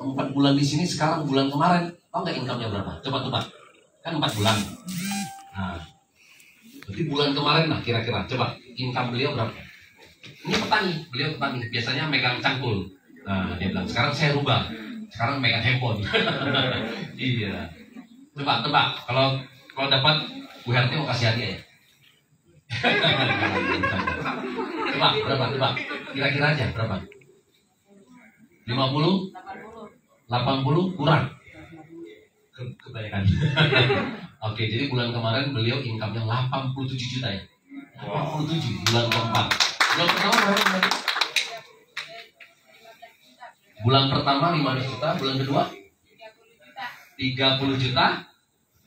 4 bulan di sini, sekarang bulan kemarin, tahu nggak income-nya berapa? Coba tebak. Kan 4 bulan. Nah, berarti bulan kemarin lah kira-kira. Coba income beliau berapa? Ini petani, beliau petani. Biasanya megang cangkul. Nah, dia bilang, sekarang saya rubah. Sekarang megang handphone. Iya. Coba tebak. Kalau dapat, Bu Herti mau kasih hadiah ya? Coba, berapa? Coba. Kira-kira aja, berapa? 50? 80 kurang? Kebanyakan. Oke, jadi bulan kemarin beliau income-nya 87 juta ya? 87, bulan keempat. Bulan pertama berapa? Bulan pertama 15 juta, bulan kedua? 30 juta.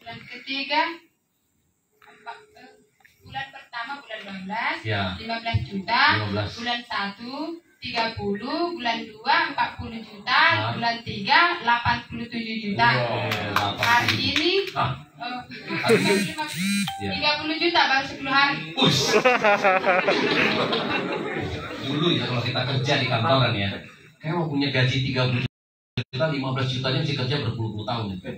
Bulan ketiga, bulan pertama bulan 12, ya. 15 juta, 15. bulan 1 30, bulan 2 40 juta, bulan 3 87 juta. Hari ini 30 juta baru 10 hari. Dulu ya kalau kita kerja di kantoran ya, kayak mau punya gaji 30 juta, 15 jutanya mesti kerja berpuluh-puluh tahun ya.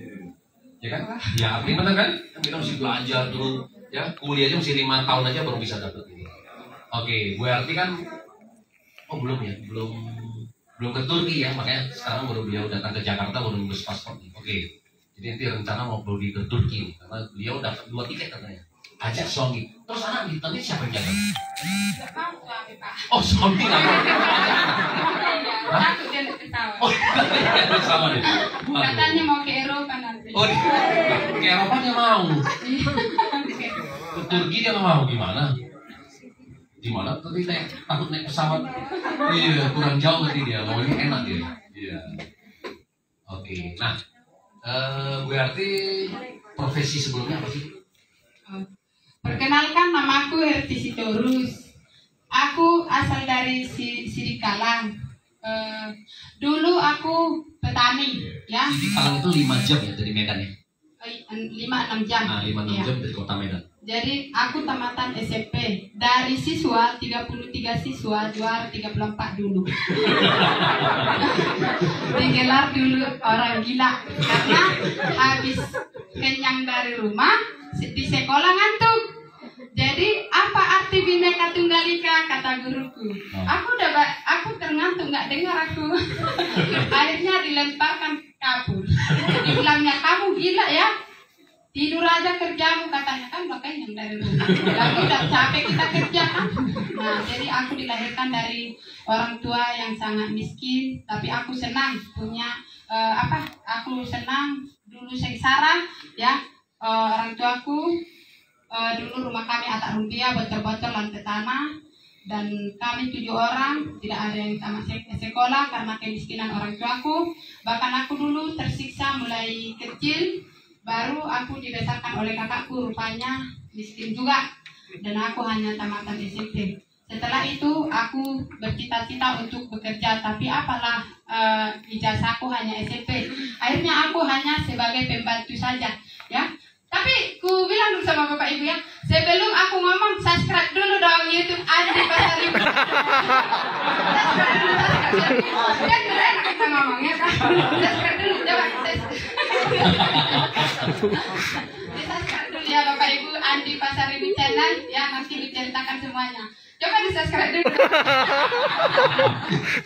Ya kan? Ya, gimana kan? Kita mesti belajar dulu, ya. Kuliah aja mesti 5 tahun aja baru bisa dapat ini. Oke, Bu Herti kan belum ya, belum ke Turki ya, makanya sekarang baru beliau datang ke Jakarta baru ngurus paspor nih. Oke, jadi nanti rencana mau pergi ke Turki nih, karena beliau dapat 2 tiket katanya. Ajak suami, terus anak di Turki siapa yang jaga? Tidak mau suami Pak. Oh, suami nggak mau. Takut dia nggak ketawa. Oh, sama deh. Katanya mau ke Eropa nanti. Oh, ke Eropa dia mau. Ke Turki dia nggak mau, gimana? Gimana? Tadi takut naik pesawat. Iya, kurang jauh tadi dia. Mau ini enak dia. Iya. Oke. Nah, Bu Herti profesi sebelumnya apa sih? Perkenalkan, namaku Herti Sitorus. Aku asal dari Sidikalang. Dulu aku petani, ya. Sidikalang itu 5 jam ya dari Medan ya? 5-6 jam. Nah, 5-6 ya. jam dari kota Medan. Jadi aku tamatan SMP. Dari siswa 33 siswa, juara 34 dulu. Digelar dulu orang gila karena habis kenyang dari rumah di sekolah ngantuk. Jadi apa arti Bhinneka Tunggal Ika, kata guruku. Aku terngantuk, nggak dengar aku. Akhirnya dilemparkan kabur. Dibilangnya, kamu gila ya, tidur aja kerjamu, katanya, kan udah kenyang dari rumah. Lagi udah capek kita kerja kan. Nah, jadi aku dilahirkan dari orang tua yang sangat miskin, tapi aku senang punya aku senang dulu sengsara ya. Orang tuaku dulu rumah kami atap rumpia, bocor-bocor lantai tanah, dan kami 7 orang, tidak ada yang tamat sekolah karena kemiskinan orang tuaku. Bahkan aku dulu tersiksa mulai kecil, baru aku dibesarkan oleh kakakku, rupanya miskin juga, dan aku hanya tamatan SMP. Setelah itu aku bercita-cita untuk bekerja, tapi apalah ijazahku hanya SMP. Akhirnya aku hanya sebagai pembantu saja, ya. Tapi ku bilang dulu sama Bapak Ibu ya, sebelum aku ngomong, subscribe dulu dong YouTube Andi Pasari. Kan keren kita ngomongnya kan. Subscribe dulu, coba subscribe dulu ya Bapak Ibu, Andi Pasari channel ya, nanti diceritakan semuanya. Coba di subscribe dulu.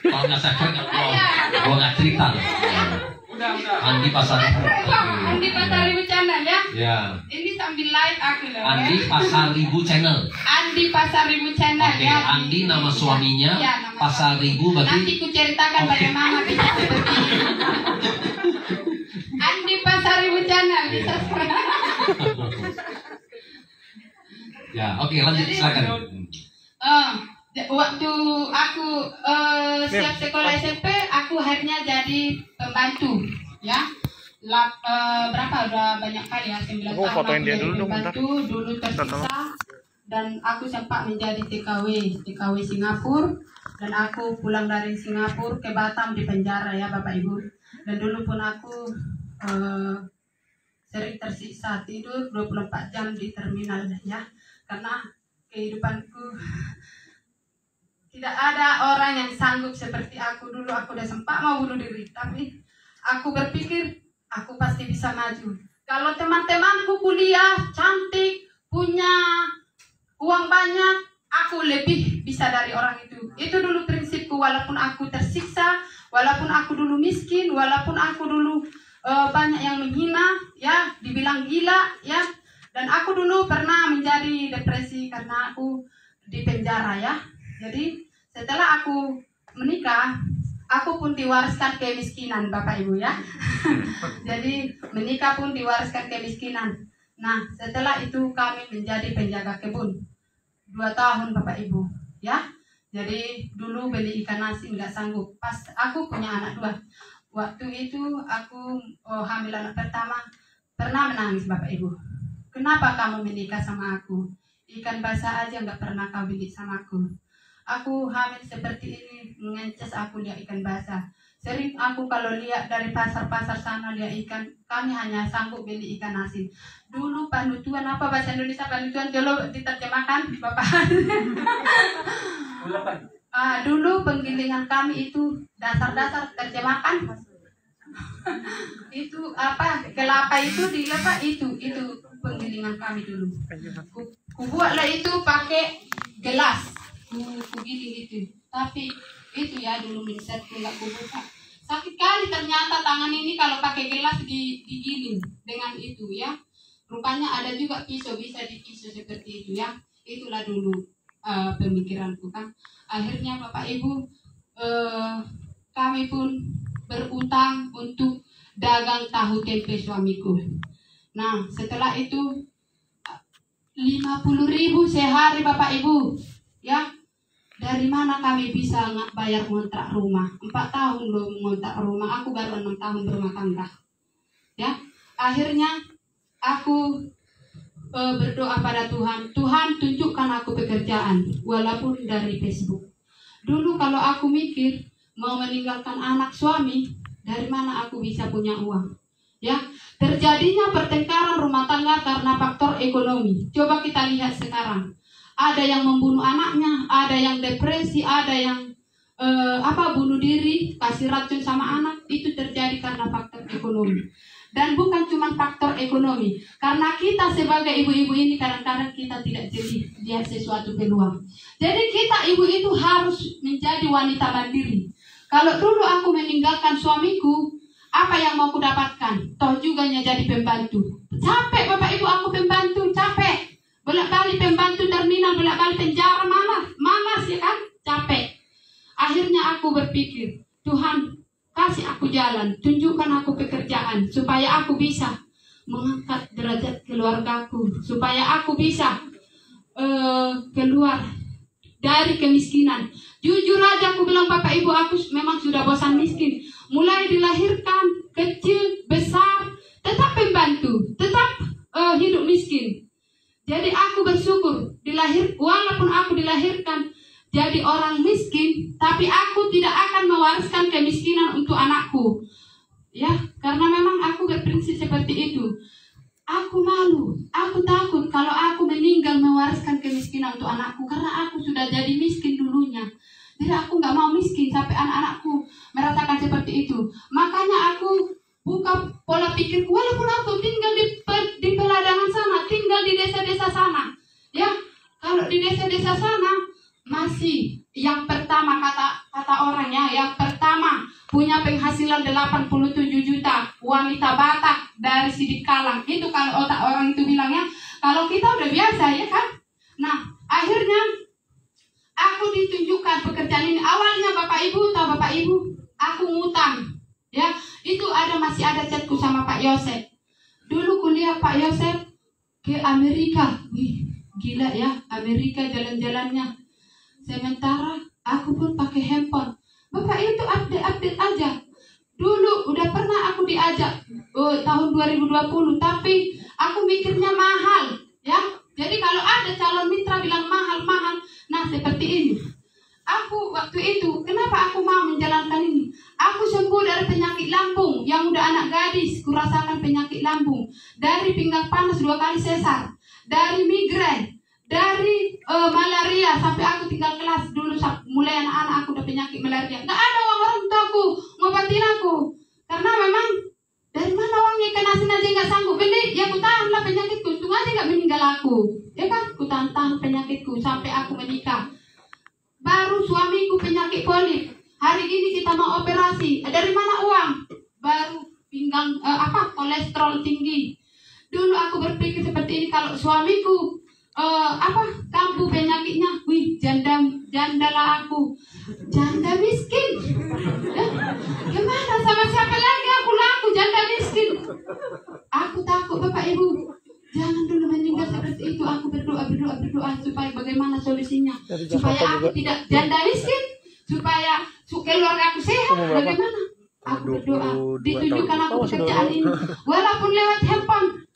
Kalau nggak subscribe, gua nggak cerita. Andi Pasari. Andi Pasari channel ya. Ya. Ini sambil live aku loh. Andi Pasaribu channel. Andi Pasaribu channel. Oke, ya. Andi nama suaminya. Ya, nama Pasaribu berarti. Nanti ku ceritakan bagaimana bisa seperti ini. Andi Pasaribu channel di subscribe. Ya, oke, lanjut silakan. Waktu aku siap sekolah SMP, aku akhirnya jadi pembantu, ya. Berapa udah banyak kali ya, 9 tahun aku fotoin dia jadi dulu dong, pembantu, dulu tersiksa, dan aku sempat menjadi TKW Singapura, dan aku pulang dari Singapura ke Batam di penjara ya Bapak Ibu. Dan dulu pun aku sering tersiksa, tidur 24 jam di terminal ya, karena kehidupanku tidak ada orang yang sanggup seperti aku. Dulu aku udah sempat mau bunuh diri, tapi aku berpikir aku pasti bisa maju. Kalau teman-temanku kuliah cantik, punya uang banyak, aku lebih bisa dari orang itu. Itu dulu prinsipku, walaupun aku tersiksa, walaupun aku dulu miskin, walaupun aku dulu banyak yang menghina, ya, dibilang gila, ya. Dan aku dulu pernah menjadi depresi karena aku di penjara, ya. Jadi setelah aku menikah, aku pun diwariskan kemiskinan, Bapak Ibu, ya. Jadi menikah pun diwariskan kemiskinan. Nah, setelah itu kami menjadi penjaga kebun 2 tahun, Bapak Ibu, ya. Jadi dulu beli ikan asin nggak sanggup. Pas aku punya anak 2, waktu itu aku hamil anak pertama, pernah menangis, Bapak Ibu. Kenapa kamu menikah sama aku? Ikan basah aja nggak pernah kau beli sama aku. Aku hamil seperti ini, ngences aku lihat ikan basah. Sering aku kalau lihat dari pasar-pasar sana lihat ikan, kami hanya sanggup beli ikan asin. Dulu panutuan, apa bahasa Indonesia panutuan? Dulu diterjemahkan, Bapak. Dulu penggilingan kami itu dasar-dasar terjemahkan. Itu apa? Kelapa itu dilapa itu penggilingan kami dulu. Kubuatlah itu pakai gelas. Kugiling itu, tapi itu ya dulu mindsetku nggak kubuka. Sakit kali ternyata tangan ini kalau pakai gelas digiling dengan itu, ya. Rupanya ada juga pisau, bisa dipisau seperti itu, ya. Itulah dulu pemikiranku kan. Akhirnya Bapak Ibu, kami pun berutang untuk dagang tahu tempe suamiku. Nah, setelah itu 50.000 sehari, Bapak Ibu, ya. Dari mana kami bisa bayar ngontrak rumah? 4 tahun loh ngontrak rumah. Aku baru 6 tahun berumah tangga. Ya, akhirnya aku berdoa pada Tuhan. Tuhan, tunjukkan aku pekerjaan, walaupun dari Facebook. Dulu kalau aku mikir mau meninggalkan anak suami, dari mana aku bisa punya uang? Ya, terjadinya pertengkaran rumah tangga karena faktor ekonomi. Coba kita lihat sekarang. Ada yang membunuh anaknya, ada yang depresi, ada yang bunuh diri, kasih racun sama anak. Itu terjadi karena faktor ekonomi. Dan bukan cuma faktor ekonomi, karena kita sebagai ibu-ibu ini kadang-kadang kita tidak jeli lihat sesuatu peluang. Jadi kita ibu itu harus menjadi wanita mandiri. Kalau dulu aku meninggalkan suamiku, apa yang mau aku dapatkan? Toh juga jadi pembantu. Capek Bapak Ibu, aku pembantu, capek. Bolak-balik pembantu terminal, bolak-balik penjara, malas ya kan? Capek. Akhirnya aku berpikir, Tuhan, kasih aku jalan, tunjukkan aku pekerjaan, supaya aku bisa mengangkat derajat keluargaku, supaya aku bisa keluar dari kemiskinan. Jujur aja aku bilang, Bapak Ibu, aku memang sudah bosan miskin. Mulai dilahirkan, kecil, besar, tetap pembantu, tetap hidup miskin. Jadi aku bersyukur walaupun aku dilahirkan jadi orang miskin, tapi aku tidak akan mewariskan kemiskinan untuk anakku. Ya, karena memang aku berprinsip seperti itu. Aku malu, aku takut kalau aku meninggal mewariskan kemiskinan untuk anakku, karena aku sudah jadi miskin dulunya. Jadi aku nggak mau miskin sampai anak-anakku merasakan seperti itu. Makanya aku buka pola pikirku, walaupun aku tinggal di peladangan sana, tinggal di desa-desa sana, ya. Kalau di desa-desa sana masih yang pertama kata orangnya, yang pertama punya penghasilan 87 juta, wanita Batak dari Sidikalang. Itu kalau otak orang itu bilangnya, kalau kita udah biasa, ya kan. Nah, akhirnya aku ditunjukkan pekerjaan ini. Awalnya Bapak Ibu, tahu Bapak Ibu, aku ngutang. Ya, itu masih ada chatku sama Pak Yosef. Dulu kuliah Pak Yosef ke Amerika. Wih, gila ya, Amerika jalan-jalannya. Sementara aku pun pakai handphone. Bapak itu update aja. Dulu udah pernah aku diajak tahun 2020, tapi aku mikirnya mahal, ya. Jadi kalau ada calon mitra bilang mahal, nah seperti ini. Aku waktu itu, kenapa aku mau menjalankan ini? Aku sembuh dari penyakit lambung, yang udah anak gadis, kurasakan penyakit lambung. Dari pinggang panas 2 kali sesar, dari migrain, dari malaria, sampai aku tinggal kelas dulu, mulai anak-anak aku udah penyakit malaria. Gak ada orang tua aku ngobatin aku, karena memang laku. Ya kan, ku tantang penyakitku sampai aku menikah. Baru suamiku penyakit polip. Hari ini kita mau operasi. Dari mana uang? Baru pinggang kolesterol tinggi. Dulu aku berpikir seperti ini, kalau suamiku kambuh penyakitnya, wih janda lah aku, janda miskin. Gimana sama siapa lagi aku laku janda miskin? Aku takut Bapak Ibu, jangan dulu meninggal seperti itu. Aku berdoa supaya bagaimana solusinya, supaya aku tidak janda miskin, supaya keluarga aku sehat. Bagaimana? Aku berdoa, ditunjukkan aku pekerjaan ini, walaupun lewat handphone.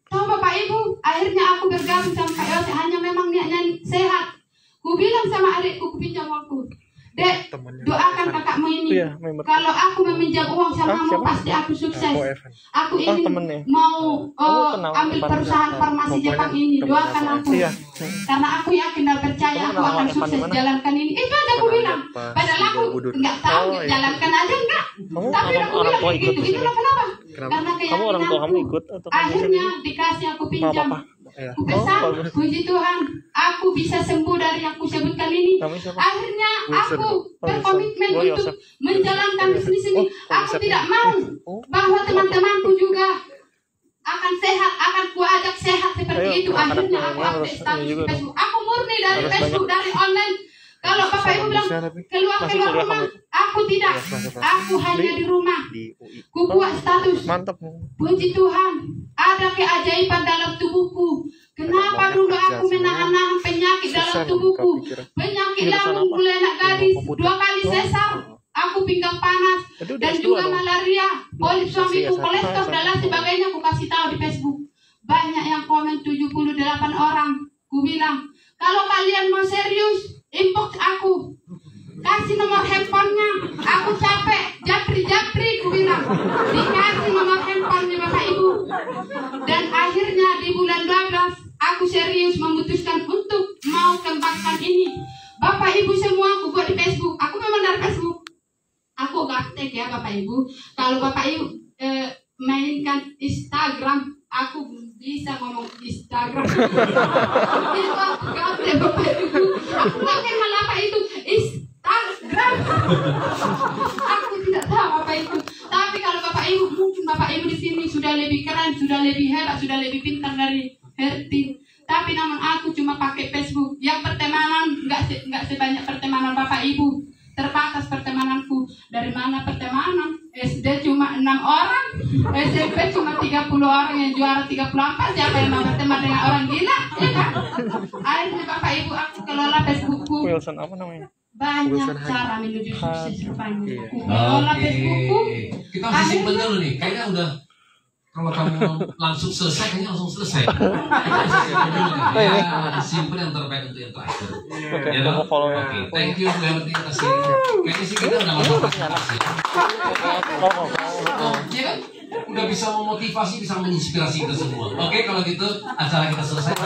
Tahu Bapak Ibu, akhirnya aku bergabung sama Kak Yose, hanya memang niatnya sehat. Ku bilang sama adikku, ku pinjam uangku. Dek, doakan kakakmu ini. Kalau aku meminjam uang samamu, pasti aku sukses. Aku ini mau ambil perusahaan farmasi Jepang ini. Doakan aku. Karena aku yakin dan percaya aku akan sukses jalankan ini. Itu aja aku bilang. Padahal aku nggak tahu, jalankan aja enggak. Tapi aku bilang gitu. Itulah kenapa. Karena keyakinanku. Akhirnya dikasih aku pinjam. Ku pesan, puji Tuhan, aku bisa sembuh dari yang kusebutkan ini. Akhirnya aku berkomitmen untuk menjalankan bisnis ini. Aku tidak mau bahwa teman-temanku juga akan sehat, akan kuajak sehat seperti itu. Akhirnya aku update status di Facebook. Aku murni dari Facebook, dari online. Kalau Bapak Ibu bilang keluar rumah, aku tidak. Aku hanya di rumah. Ku buat status. Puji Tuhan, ada keajaiban dalam tubuhku. Kenapa dulu aku menahan penyakit dalam tubuhku? Penyakit lambung, anak gadis, 2 kali sesar. Aku pinggang panas dan juga malaria. Polip suamiku, kolesterol dan lain sebagainya. Aku kasih tahu di Facebook. Banyak yang komen, 78 orang. Ku bilang, kalau kalian mau serius, inbox aku, kasih nomor handphonenya. Aku capek, japri ku bilang. Dikasih nomor handphonenya Bapak Ibu. Dan akhirnya di bulan 12 aku serius memutuskan untuk mau kembangkan ini. Bapak Ibu semua aku buat di Facebook. Aku memang dari Facebook. Aku gaptek ya Bapak Ibu. Kalau Bapak Ibu mainkan Instagram, aku bisa ngomong Instagram. Itu aku gaptek Bapak Ibu. Aku gak kenal apa itu Instagram. Aku tidak tahu apa itu. Tapi kalau Bapak Ibu, mungkin Bapak Ibu di sini sudah lebih keren, sudah lebih hebat, sudah lebih pintar dari Hertin. Tapi namun aku cuma pakai Facebook. Yang pertemanan nggak sebanyak pertemanan Bapak Ibu. Terbatas pertemananku. Dari mana pertemanan? SD cuma 6 orang, SMP cuma 30 orang, yang juara 34. Siapa yang mau berteman dengan orang gila? Ya kan? Akhirnya Bapak Ibu aku kelola Facebookku. Wilson apa namanya? Banyak cara menuju sukses rupanya. Aku kelola Facebookku. Kita masih simpel dulu nih. Kayaknya udah, kalau kamu langsung selesai, kayaknya langsung selesai. Ya, simpel yang terbaik untuk yang terakhir. Ya dong. Oke, thank you Bu Herti atas ini. Kayaknya sih kita udah masuk presentasi. Iya kan? Udah bisa memotivasi, bisa menginspirasi kita semua. Oke, kalau gitu acara kita selesai.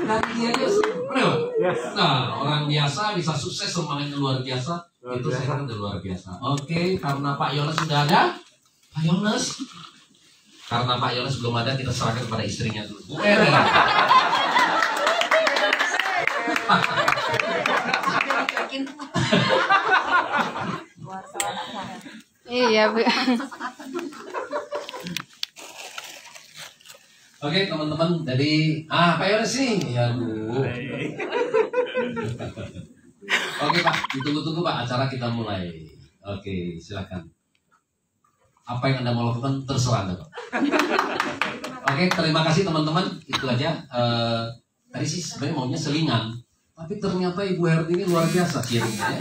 Dari dia aja, bro. Nah, orang biasa bisa sukses, semangatnya luar biasa. Itu saya kira udah luar biasa. Oke, karena Pak Yones sudah ada. Pak Yones. Karena Pak Yones belum ada, kita serahkan kepada istrinya dulu. Bu Eri. Iya, Bu. Oke, teman-teman, dari Pak Yones nih. Ya, Bu. Oke Pak, ditunggu-tunggu Pak, acara kita mulai. Oke, silakan. Apa yang Anda mau lakukan terserah Anda Pak. Oke, terima kasih teman-teman. Itu aja. Tadi sih sebenarnya maunya selingan, tapi ternyata Ibu Herti ini luar biasa sharingnya.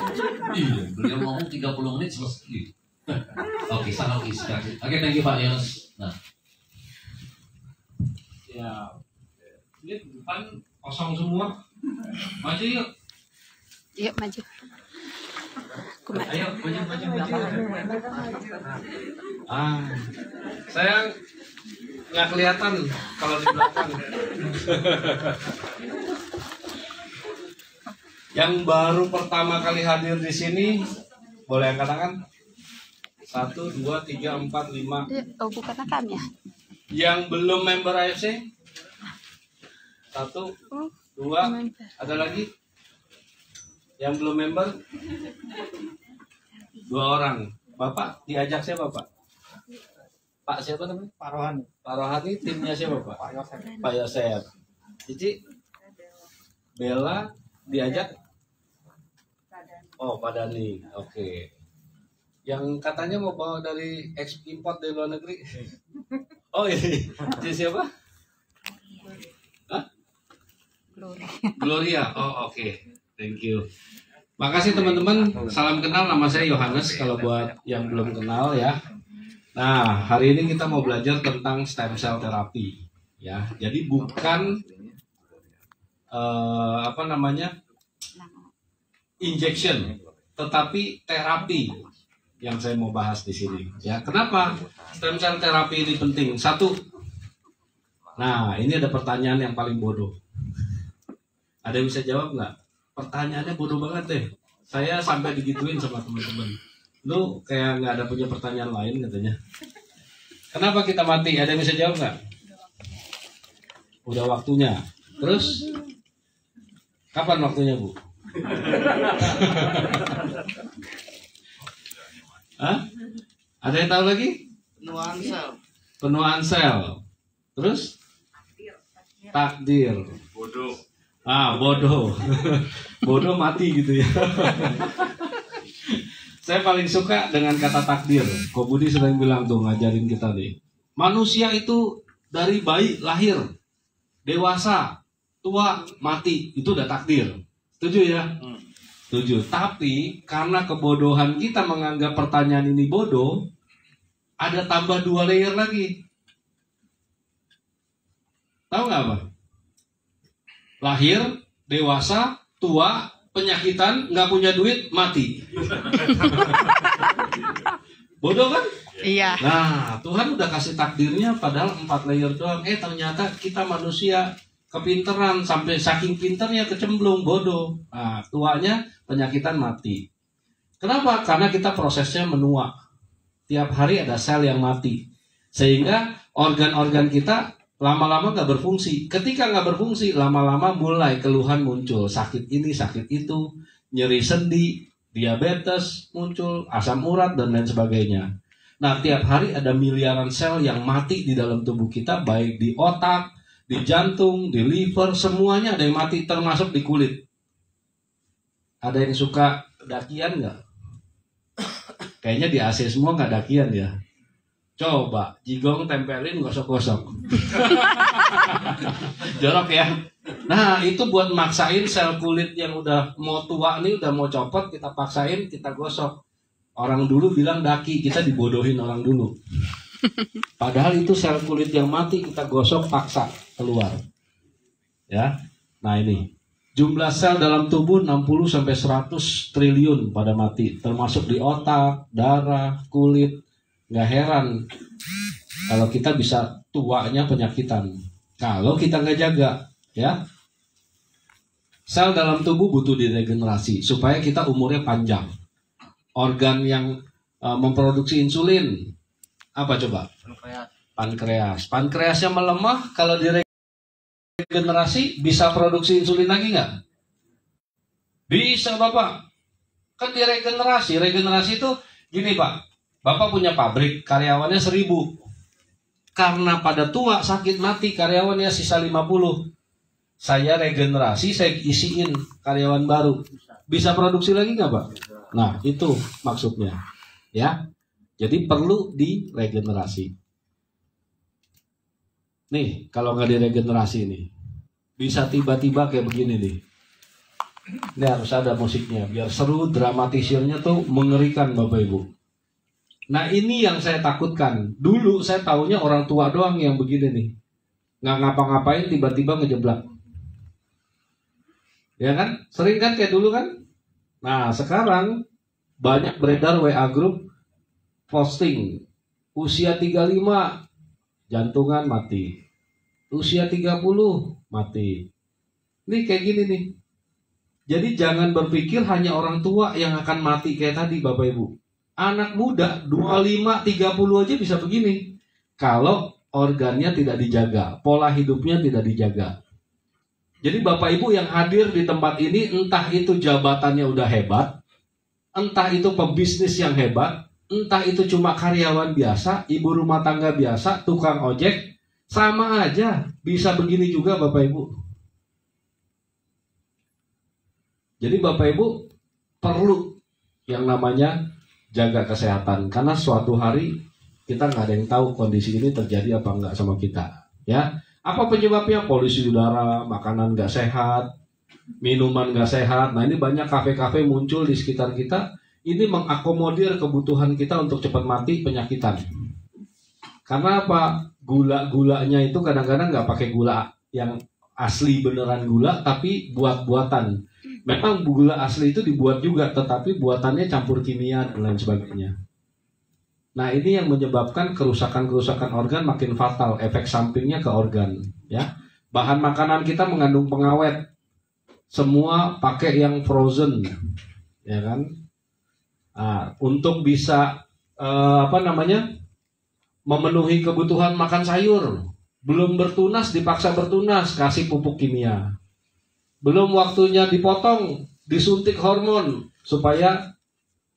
Iya, beliau ngomong 30 menit selesai. Oke, sangat inspiratif. Oke, thank you Pak Yones. Nah, ya, ini depan kosong semua. Maju yuk. Yuk maju. Ayo maju. Saya nggak kelihatan kalau di belakang. Yang baru pertama kali hadir di sini, boleh angkat tangan? 1, 2, 3, 4, 5. Oh, bukan kami ya? Yang belum member AFC? 1, 2, ada lagi? Yang belum member? 2 orang. Bapak diajak siapa Pak? Pak siapa namanya? Pak Rohani. Pak Rohani, timnya siapa Pak? Pak Yosef. Pak Yosef. Cici? Bella diajak? Oh, Pak Dani. Oke. Yang katanya mau bawa dari import dari luar negeri. Oh, ini. Cici siapa? Hah? Gloria. Oh, oke. Thank you. Makasih teman-teman. Salam kenal, nama saya Yohanes kalau buat yang belum kenal ya. Nah, hari ini kita mau belajar tentang stem cell terapi ya. Jadi bukan injection, tetapi terapi yang saya mau bahas di sini ya. Kenapa stem cell terapi ini penting? 1. Nah, ini ada pertanyaan yang paling bodoh. Ada yang bisa jawab nggak? Pertanyaannya bodoh banget deh. Saya sampai digituin sama teman-teman. Lu kayak nggak ada punya pertanyaan lain katanya. Kenapa kita mati? Ada yang bisa jawab nggak? Udah waktunya. Terus kapan waktunya Bu? Hah? Ada yang tahu lagi? Penuaan sel. Penuaan sel. Terus? Takdir. Bodoh. Bodoh. Bodoh mati gitu ya. Saya paling suka dengan kata takdir. Ko Budi sering bilang tuh ngajarin kita nih. Manusia itu dari bayi lahir, dewasa, tua, mati. Itu udah takdir. Setuju ya? Setuju. Tapi karena kebodohan kita menganggap pertanyaan ini bodoh, ada tambah 2 layer lagi. Tahu nggak apa? Lahir, dewasa, tua, penyakitan, nggak punya duit, mati. Bodoh kan? Iya. Nah, Tuhan udah kasih takdirnya padahal 4 layer doang. Ternyata kita manusia kepinteran sampai saking pinternya kecemplung, bodoh. Nah, tuanya penyakitan, mati. Kenapa? Karena kita prosesnya menua. Tiap hari ada sel yang mati. Sehingga organ-organ kita lama-lama nggak berfungsi. Ketika nggak berfungsi, lama-lama mulai keluhan muncul. Sakit ini, sakit itu, nyeri sendi, diabetes muncul, asam urat, dan lain sebagainya. Nah, tiap hari ada miliaran sel yang mati di dalam tubuh kita, baik di otak, di jantung, di liver, semuanya ada yang mati, termasuk di kulit. Ada yang suka dakian nggak? Kayaknya di AC semua nggak dakian ya. Coba, jigong tempelin gosok-gosok. Jorok ya. Nah, itu buat maksain sel kulit yang udah mau tua nih, udah mau copot, kita paksain, kita gosok. Orang dulu bilang daki, kita dibodohin orang dulu. Padahal itu sel kulit yang mati, kita gosok, paksa keluar. Ya. Nah, ini. Jumlah sel dalam tubuh 60-100 triliun pada mati. Termasuk di otak, darah, kulit. Nggak heran kalau kita bisa tuanya penyakitan. Kalau kita nggak jaga, ya. Sel dalam tubuh butuh diregenerasi supaya kita umurnya panjang. Organ yang memproduksi insulin apa coba? Pankreas. Pankreasnya melemah, kalau diregenerasi bisa produksi insulin lagi nggak? Bisa Bapak. Kan diregenerasi. Regenerasi itu gini Pak. Bapak punya pabrik, karyawannya 1000. Karena pada tua, sakit, mati, karyawannya sisa 50. Saya regenerasi, saya isiin karyawan baru. Bisa produksi lagi nggak Pak? Nah, itu maksudnya. Ya, jadi perlu diregenerasi. Nih, kalau nggak diregenerasi nih, bisa tiba-tiba kayak begini nih. Ini harus ada musiknya, biar seru, dramatisirnya tuh mengerikan Bapak Ibu. Nah, ini yang saya takutkan. Dulu saya taunya orang tua doang yang begini nih. Nggak ngapa-ngapain tiba-tiba ngejeblak. Ya kan? Sering kan kayak dulu kan? Nah, sekarang banyak beredar WA group posting. Usia 35, jantungan mati. Usia 30, mati. Ini kayak gini nih. Jadi jangan berpikir hanya orang tua yang akan mati kayak tadi Bapak Ibu. Anak muda 25, 30 aja bisa begini. Kalau organnya tidak dijaga, pola hidupnya tidak dijaga. Jadi Bapak Ibu yang hadir di tempat ini, entah itu jabatannya udah hebat, entah itu pebisnis yang hebat, entah itu cuma karyawan biasa, ibu rumah tangga biasa, tukang ojek, sama aja bisa begini juga Bapak Ibu. Jadi Bapak Ibu perlu yang namanya jaga kesehatan, karena suatu hari kita nggak ada yang tahu kondisi ini terjadi apa enggak sama kita, ya. Apa penyebabnya? Polusi udara, makanan nggak sehat, minuman nggak sehat. Nah ini banyak kafe-kafe muncul di sekitar kita. Ini mengakomodir kebutuhan kita untuk cepat mati penyakitan. Karena apa? Gula-gulanya itu kadang-kadang nggak pakai gula yang asli beneran gula, tapi buat-buatan. Memang gula asli itu dibuat juga, tetapi buatannya campur kimia dan lain sebagainya. Nah ini yang menyebabkan kerusakan-kerusakan organ makin fatal, efek sampingnya ke organ, ya. Bahan makanan kita mengandung pengawet, semua pakai yang frozen, ya kan? Nah, untuk bisa memenuhi kebutuhan makan sayur, belum bertunas dipaksa bertunas, kasih pupuk kimia. Belum waktunya dipotong, disuntik hormon supaya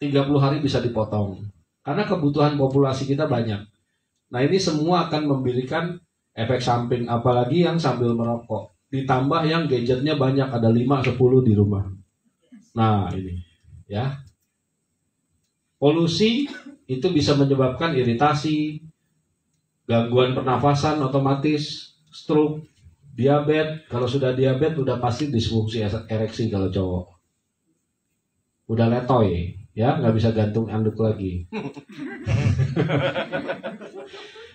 30 hari bisa dipotong. Karena kebutuhan populasi kita banyak. Nah ini semua akan memberikan efek samping, apalagi yang sambil merokok. Ditambah yang gadgetnya banyak, ada 5-10 di rumah. Nah ini, ya. Polusi itu bisa menyebabkan iritasi, gangguan pernafasan otomatis, stroke, diabetes. Kalau sudah diabetes udah pasti disfungsi ereksi kalau cowok. Udah letoy. Ya, nggak bisa gantung anduk lagi.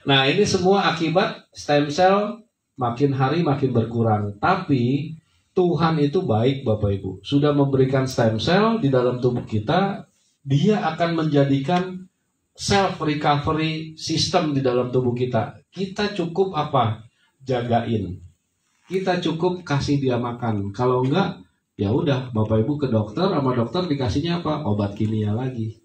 Nah, ini semua akibat stem cell makin hari makin berkurang. Tapi Tuhan itu baik, Bapak Ibu. Sudah memberikan stem cell di dalam tubuh kita, dia akan menjadikan self recovery system di dalam tubuh kita. Kita cukup apa? Jagain. Kita cukup kasih dia makan. Kalau enggak, ya udah, Bapak Ibu ke dokter, sama dokter dikasihnya apa? Obat kimia lagi.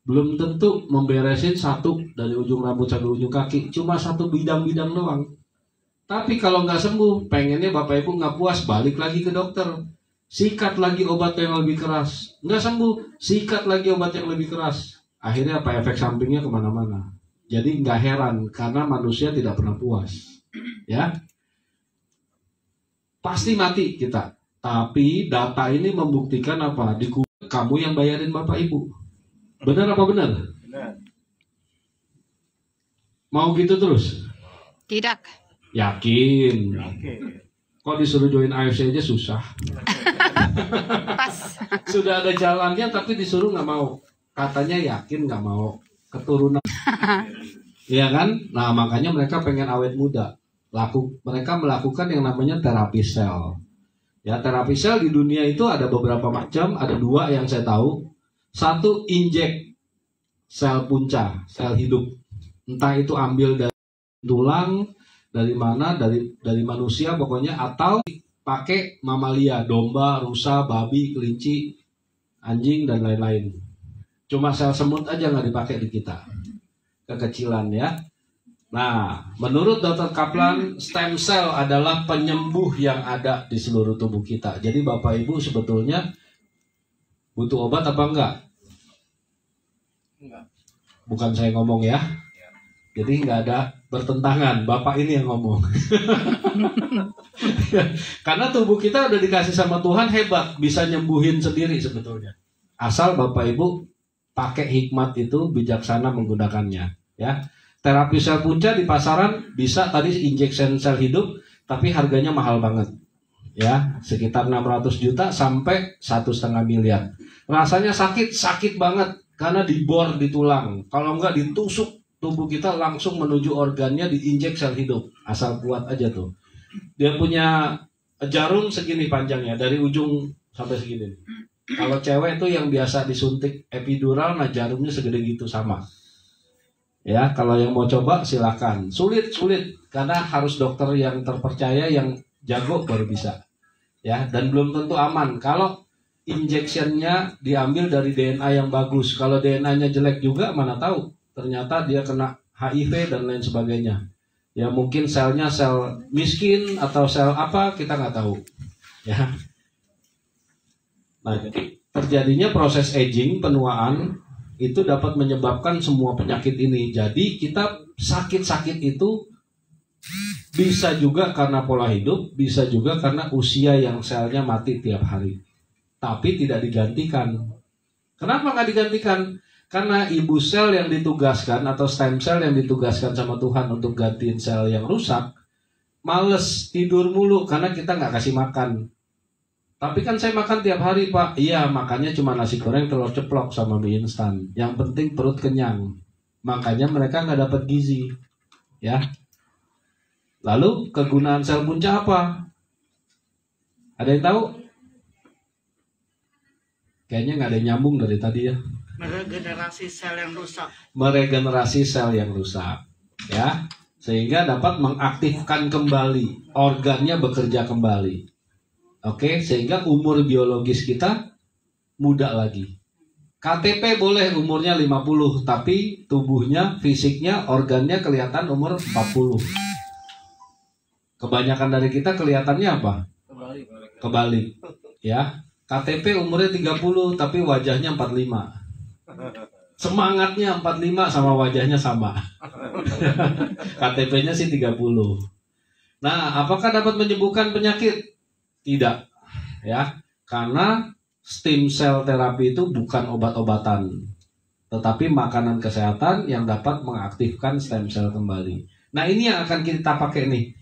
Belum tentu memberesin satu dari ujung rambut sampai ujung kaki, cuma satu bidang-bidang doang. Tapi kalau nggak sembuh, pengennya Bapak Ibu nggak puas, balik lagi ke dokter, sikat lagi obat yang lebih keras. Nggak sembuh, sikat lagi obat yang lebih keras. Akhirnya apa? Efek sampingnya kemana-mana. Jadi nggak heran karena manusia tidak pernah puas, ya. Pasti mati kita. Tapi data ini membuktikan apa? Kamu yang bayarin Bapak Ibu. Benar apa benar? Benar. Mau gitu terus? Tidak. Yakin. Oke. Kok disuruh join AFC aja susah. Pas. Sudah ada jalannya tapi disuruh nggak mau. Katanya yakin nggak mau. Keturunan. Iya kan? Nah makanya mereka pengen awet muda. Mereka melakukan yang namanya terapi sel. Ya, terapi sel di dunia itu ada beberapa macam, ada 2 yang saya tahu. Satu, injek sel punca, sel hidup. Entah itu ambil dari tulang, dari mana, dari manusia pokoknya, atau pakai mamalia, domba, rusa, babi, kelinci, anjing, dan lain-lain. Cuma sel semut aja nggak dipakai di kita. Kekecilan ya. Nah, menurut Dr. Kaplan, stem cell adalah penyembuh yang ada di seluruh tubuh kita. Jadi Bapak Ibu sebetulnya butuh obat apa enggak? Enggak. Bukan saya ngomong ya. Jadi nggak ada bertentangan. Bapak ini yang ngomong. Karena tubuh kita udah dikasih sama Tuhan hebat. Bisa nyembuhin sendiri sebetulnya. Asal Bapak Ibu pakai hikmat itu, bijaksana menggunakannya. Ya. Terapi sel punca di pasaran bisa tadi injection sel hidup, tapi harganya mahal banget. Ya, sekitar 600 juta sampai 1,5 miliar. Rasanya sakit banget karena dibor di tulang. Kalau enggak ditusuk tubuh kita langsung menuju organnya, diinjek sel hidup. Asal kuat aja tuh. Dia punya jarum segini panjangnya dari ujung sampai segini. Kalau cewek tuh yang biasa disuntik epidural, nah jarumnya segede gitu sama. Ya, kalau yang mau coba silakan. Sulit karena harus dokter yang terpercaya, yang jago baru bisa. Ya, dan belum tentu aman. Kalau injectionnya diambil dari DNA yang bagus, kalau DNA-nya jelek juga mana tahu. Ternyata dia kena HIV dan lain sebagainya. Ya mungkin selnya sel miskin atau sel apa kita nggak tahu. Ya. Nah, jadi terjadinya proses aging, penuaan itu dapat menyebabkan semua penyakit ini. Jadi kita sakit-sakit itu bisa juga karena pola hidup, bisa juga karena usia yang selnya mati tiap hari. Tapi tidak digantikan. Kenapa nggak digantikan? Karena ibu sel yang ditugaskan atau stem cell yang ditugaskan sama Tuhan untuk gantiin sel yang rusak, males tidur mulu karena kita nggak kasih makan. Tapi kan saya makan tiap hari Pak. Iya, makannya cuma nasi goreng, telur ceplok sama mie instan. Yang penting perut kenyang. Makanya mereka nggak dapat gizi. Ya. Lalu kegunaan sel punca apa? Ada yang tahu? Kayaknya nggak ada yang nyambung dari tadi ya. Meregenerasi sel yang rusak. Meregenerasi sel yang rusak. Ya. Sehingga dapat mengaktifkan kembali. Organnya bekerja kembali. Oke, sehingga umur biologis kita muda lagi. KTP boleh umurnya 50, tapi tubuhnya, fisiknya, organnya kelihatan umur 40. Kebanyakan dari kita kelihatannya apa? Kebalik. Ya. KTP umurnya 30, tapi wajahnya 45. Semangatnya 45 sama wajahnya sama. KTP-nya sih 30. Nah, apakah dapat menyembuhkan penyakit? Tidak, ya, karena stem cell terapi itu bukan obat-obatan, tetapi makanan kesehatan yang dapat mengaktifkan stem cell kembali. Nah, ini yang akan kita pakai nih,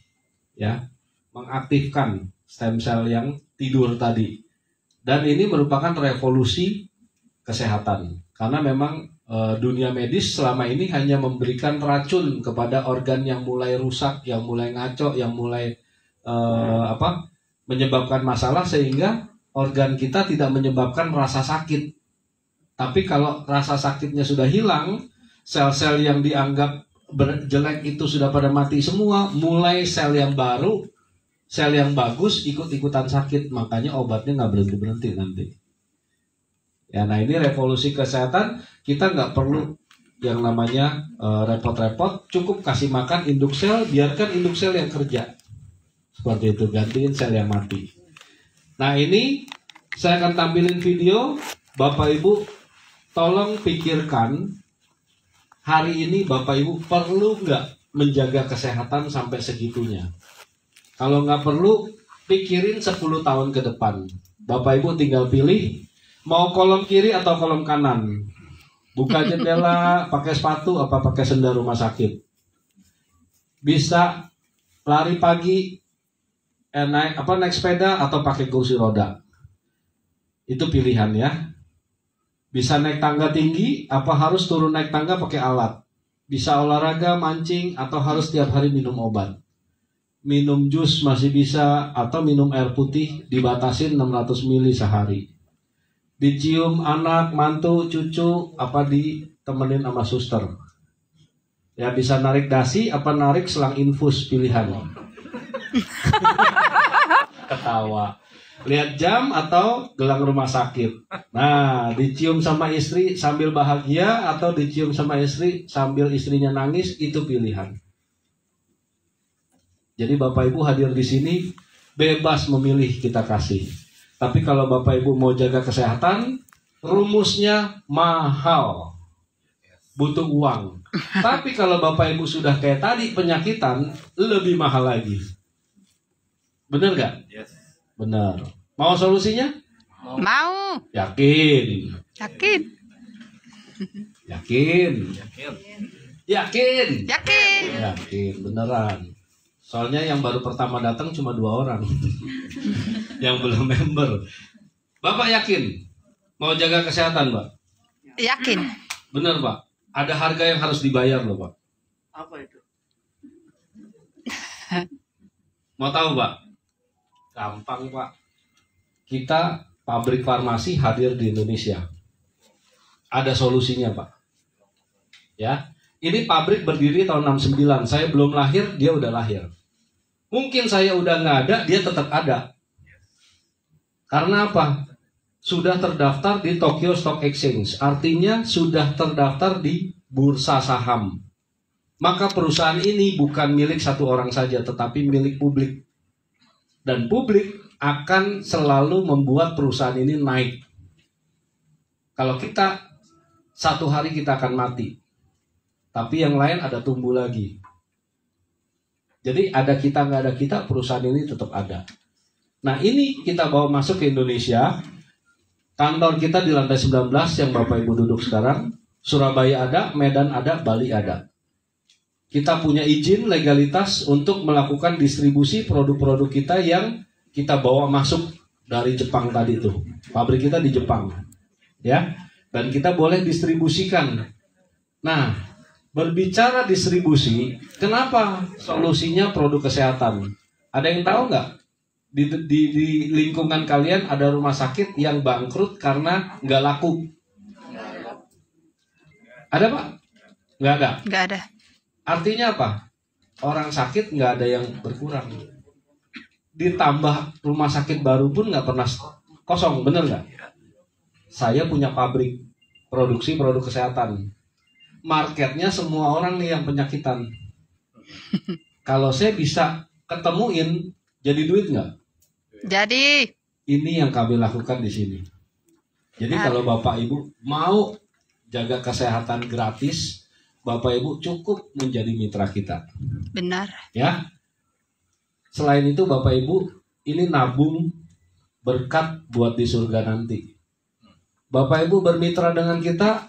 ya, mengaktifkan stem cell yang tidur tadi. Dan ini merupakan revolusi kesehatan, karena memang dunia medis selama ini hanya memberikan racun kepada organ yang mulai rusak, yang mulai ngaco, yang mulai menyebabkan masalah sehingga organ kita tidak menyebabkan rasa sakit. Tapi kalau rasa sakitnya sudah hilang, sel-sel yang dianggap jelek itu sudah pada mati semua, mulai sel yang baru, sel yang bagus ikut-ikutan sakit. Makanya obatnya nggak berhenti-berhenti nanti. Ya, nah ini revolusi kesehatan. Kita nggak perlu yang namanya repot-repot, cukup kasih makan induk sel, biarkan induk sel yang kerja. Seperti itu, gantiin sel yang mati. Nah ini saya akan tampilin video. Bapak Ibu tolong pikirkan, hari ini Bapak Ibu perlu nggak menjaga kesehatan sampai segitunya? Kalau nggak perlu, pikirin 10 tahun ke depan. Bapak Ibu tinggal pilih mau kolom kiri atau kolom kanan. Buka jendela, pakai sepatu apa pakai sendal rumah sakit. Bisa lari pagi, naik sepeda atau pakai kursi roda. Itu pilihan ya. Bisa naik tangga tinggi apa harus turun naik tangga pakai alat. Bisa olahraga, mancing atau harus tiap hari minum obat. Minum jus masih bisa atau minum air putih dibatasin 600 ml sehari. Dicium anak, mantu, cucu apa ditemenin sama suster. Ya bisa narik dasi apa narik selang infus pilihan. Ketawa. Lihat jam atau gelang rumah sakit. Nah, dicium sama istri sambil bahagia atau dicium sama istri sambil istrinya nangis, itu pilihan. Jadi Bapak Ibu hadir di sini bebas memilih, kita kasih. Tapi kalau Bapak Ibu mau jaga kesehatan, rumusnya mahal. Butuh uang. Tapi kalau Bapak Ibu sudah kayak tadi penyakitan, lebih mahal lagi. Benar gak? Yes. Benar. Mau solusinya? Mau. Yakin. Yakin. Yakin. Yakin. Yakin. Yakin. Beneran. Soalnya yang baru pertama datang cuma 2 orang. Yang belum member. Bapak yakin? Mau jaga kesehatan, Pak? Yakin. Bener, Pak. Ada harga yang harus dibayar loh, Pak. Apa itu? Mau tahu, Pak? Gampang, Pak. Kita pabrik farmasi hadir di Indonesia. Ada solusinya, Pak. Ya. Ini pabrik berdiri tahun 69. Saya belum lahir, dia udah lahir. Mungkin saya udah nggak ada, dia tetap ada. Karena apa? Sudah terdaftar di Tokyo Stock Exchange. Artinya sudah terdaftar di bursa saham. maka perusahaan ini bukan milik satu orang saja, tetapi milik publik. Dan publik akan selalu membuat perusahaan ini naik. Kalau kita, satu hari kita akan mati, tapi yang lain ada tumbuh lagi. Jadi ada kita nggak ada kita, perusahaan ini tetap ada. Nah ini kita bawa masuk ke Indonesia. Kantor kita di lantai 19 yang Bapak Ibu duduk sekarang. Surabaya ada, Medan ada, Bali ada. Kita punya izin legalitas untuk melakukan distribusi produk-produk kita yang kita bawa masuk dari Jepang tadi itu. Pabrik kita di Jepang. Ya. Dan kita boleh distribusikan. Nah, berbicara distribusi, kenapa solusinya produk kesehatan? Ada yang tahu nggak? Di lingkungan kalian ada rumah sakit yang bangkrut karena nggak laku. Ada Pak? Nggak ada. Nggak ada. Artinya apa? Orang sakit nggak ada yang berkurang. Ditambah rumah sakit baru pun nggak pernah kosong, bener nggak? Saya punya pabrik produksi produk kesehatan. Marketnya semua orang nih yang penyakitan. Kalau saya bisa ketemuin, jadi duit nggak? Jadi. Ini yang kami lakukan di sini. Jadi kalau Bapak Ibu mau jaga kesehatan gratis, Bapak Ibu cukup menjadi mitra kita. Benar. Ya. Selain itu Bapak Ibu, ini nabung berkat buat di surga nanti. Bapak Ibu bermitra dengan kita,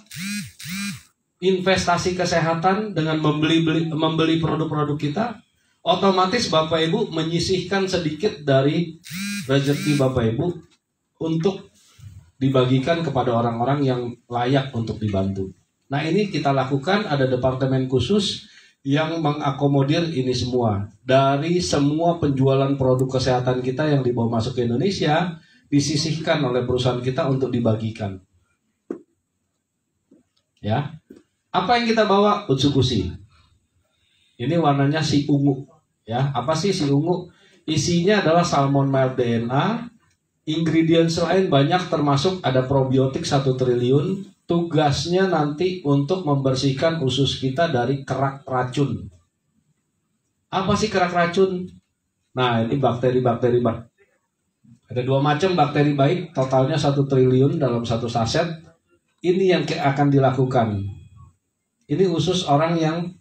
investasi kesehatan dengan membeli produk-produk kita, otomatis Bapak Ibu menyisihkan sedikit dari rezeki Bapak Ibu untuk dibagikan kepada orang-orang yang layak untuk dibantu. Nah ini kita lakukan, ada departemen khusus yang mengakomodir ini semua. Dari semua penjualan produk kesehatan kita yang dibawa masuk ke Indonesia, disisihkan oleh perusahaan kita untuk dibagikan. Ya, apa yang kita bawa? Utsukushi. Ini warnanya si ungu. Ya, apa sih si ungu? Isinya adalah salmon mild DNA. Ingredients lain banyak, termasuk ada probiotik 1 triliun. Tugasnya nanti untuk membersihkan usus kita dari kerak racun. Apa sih kerak racun? Nah, ini bakteri-bakteri. Ada 2 macam bakteri baik, totalnya 1 triliun dalam 1 saset. Ini yang akan dilakukan. Ini usus orang yang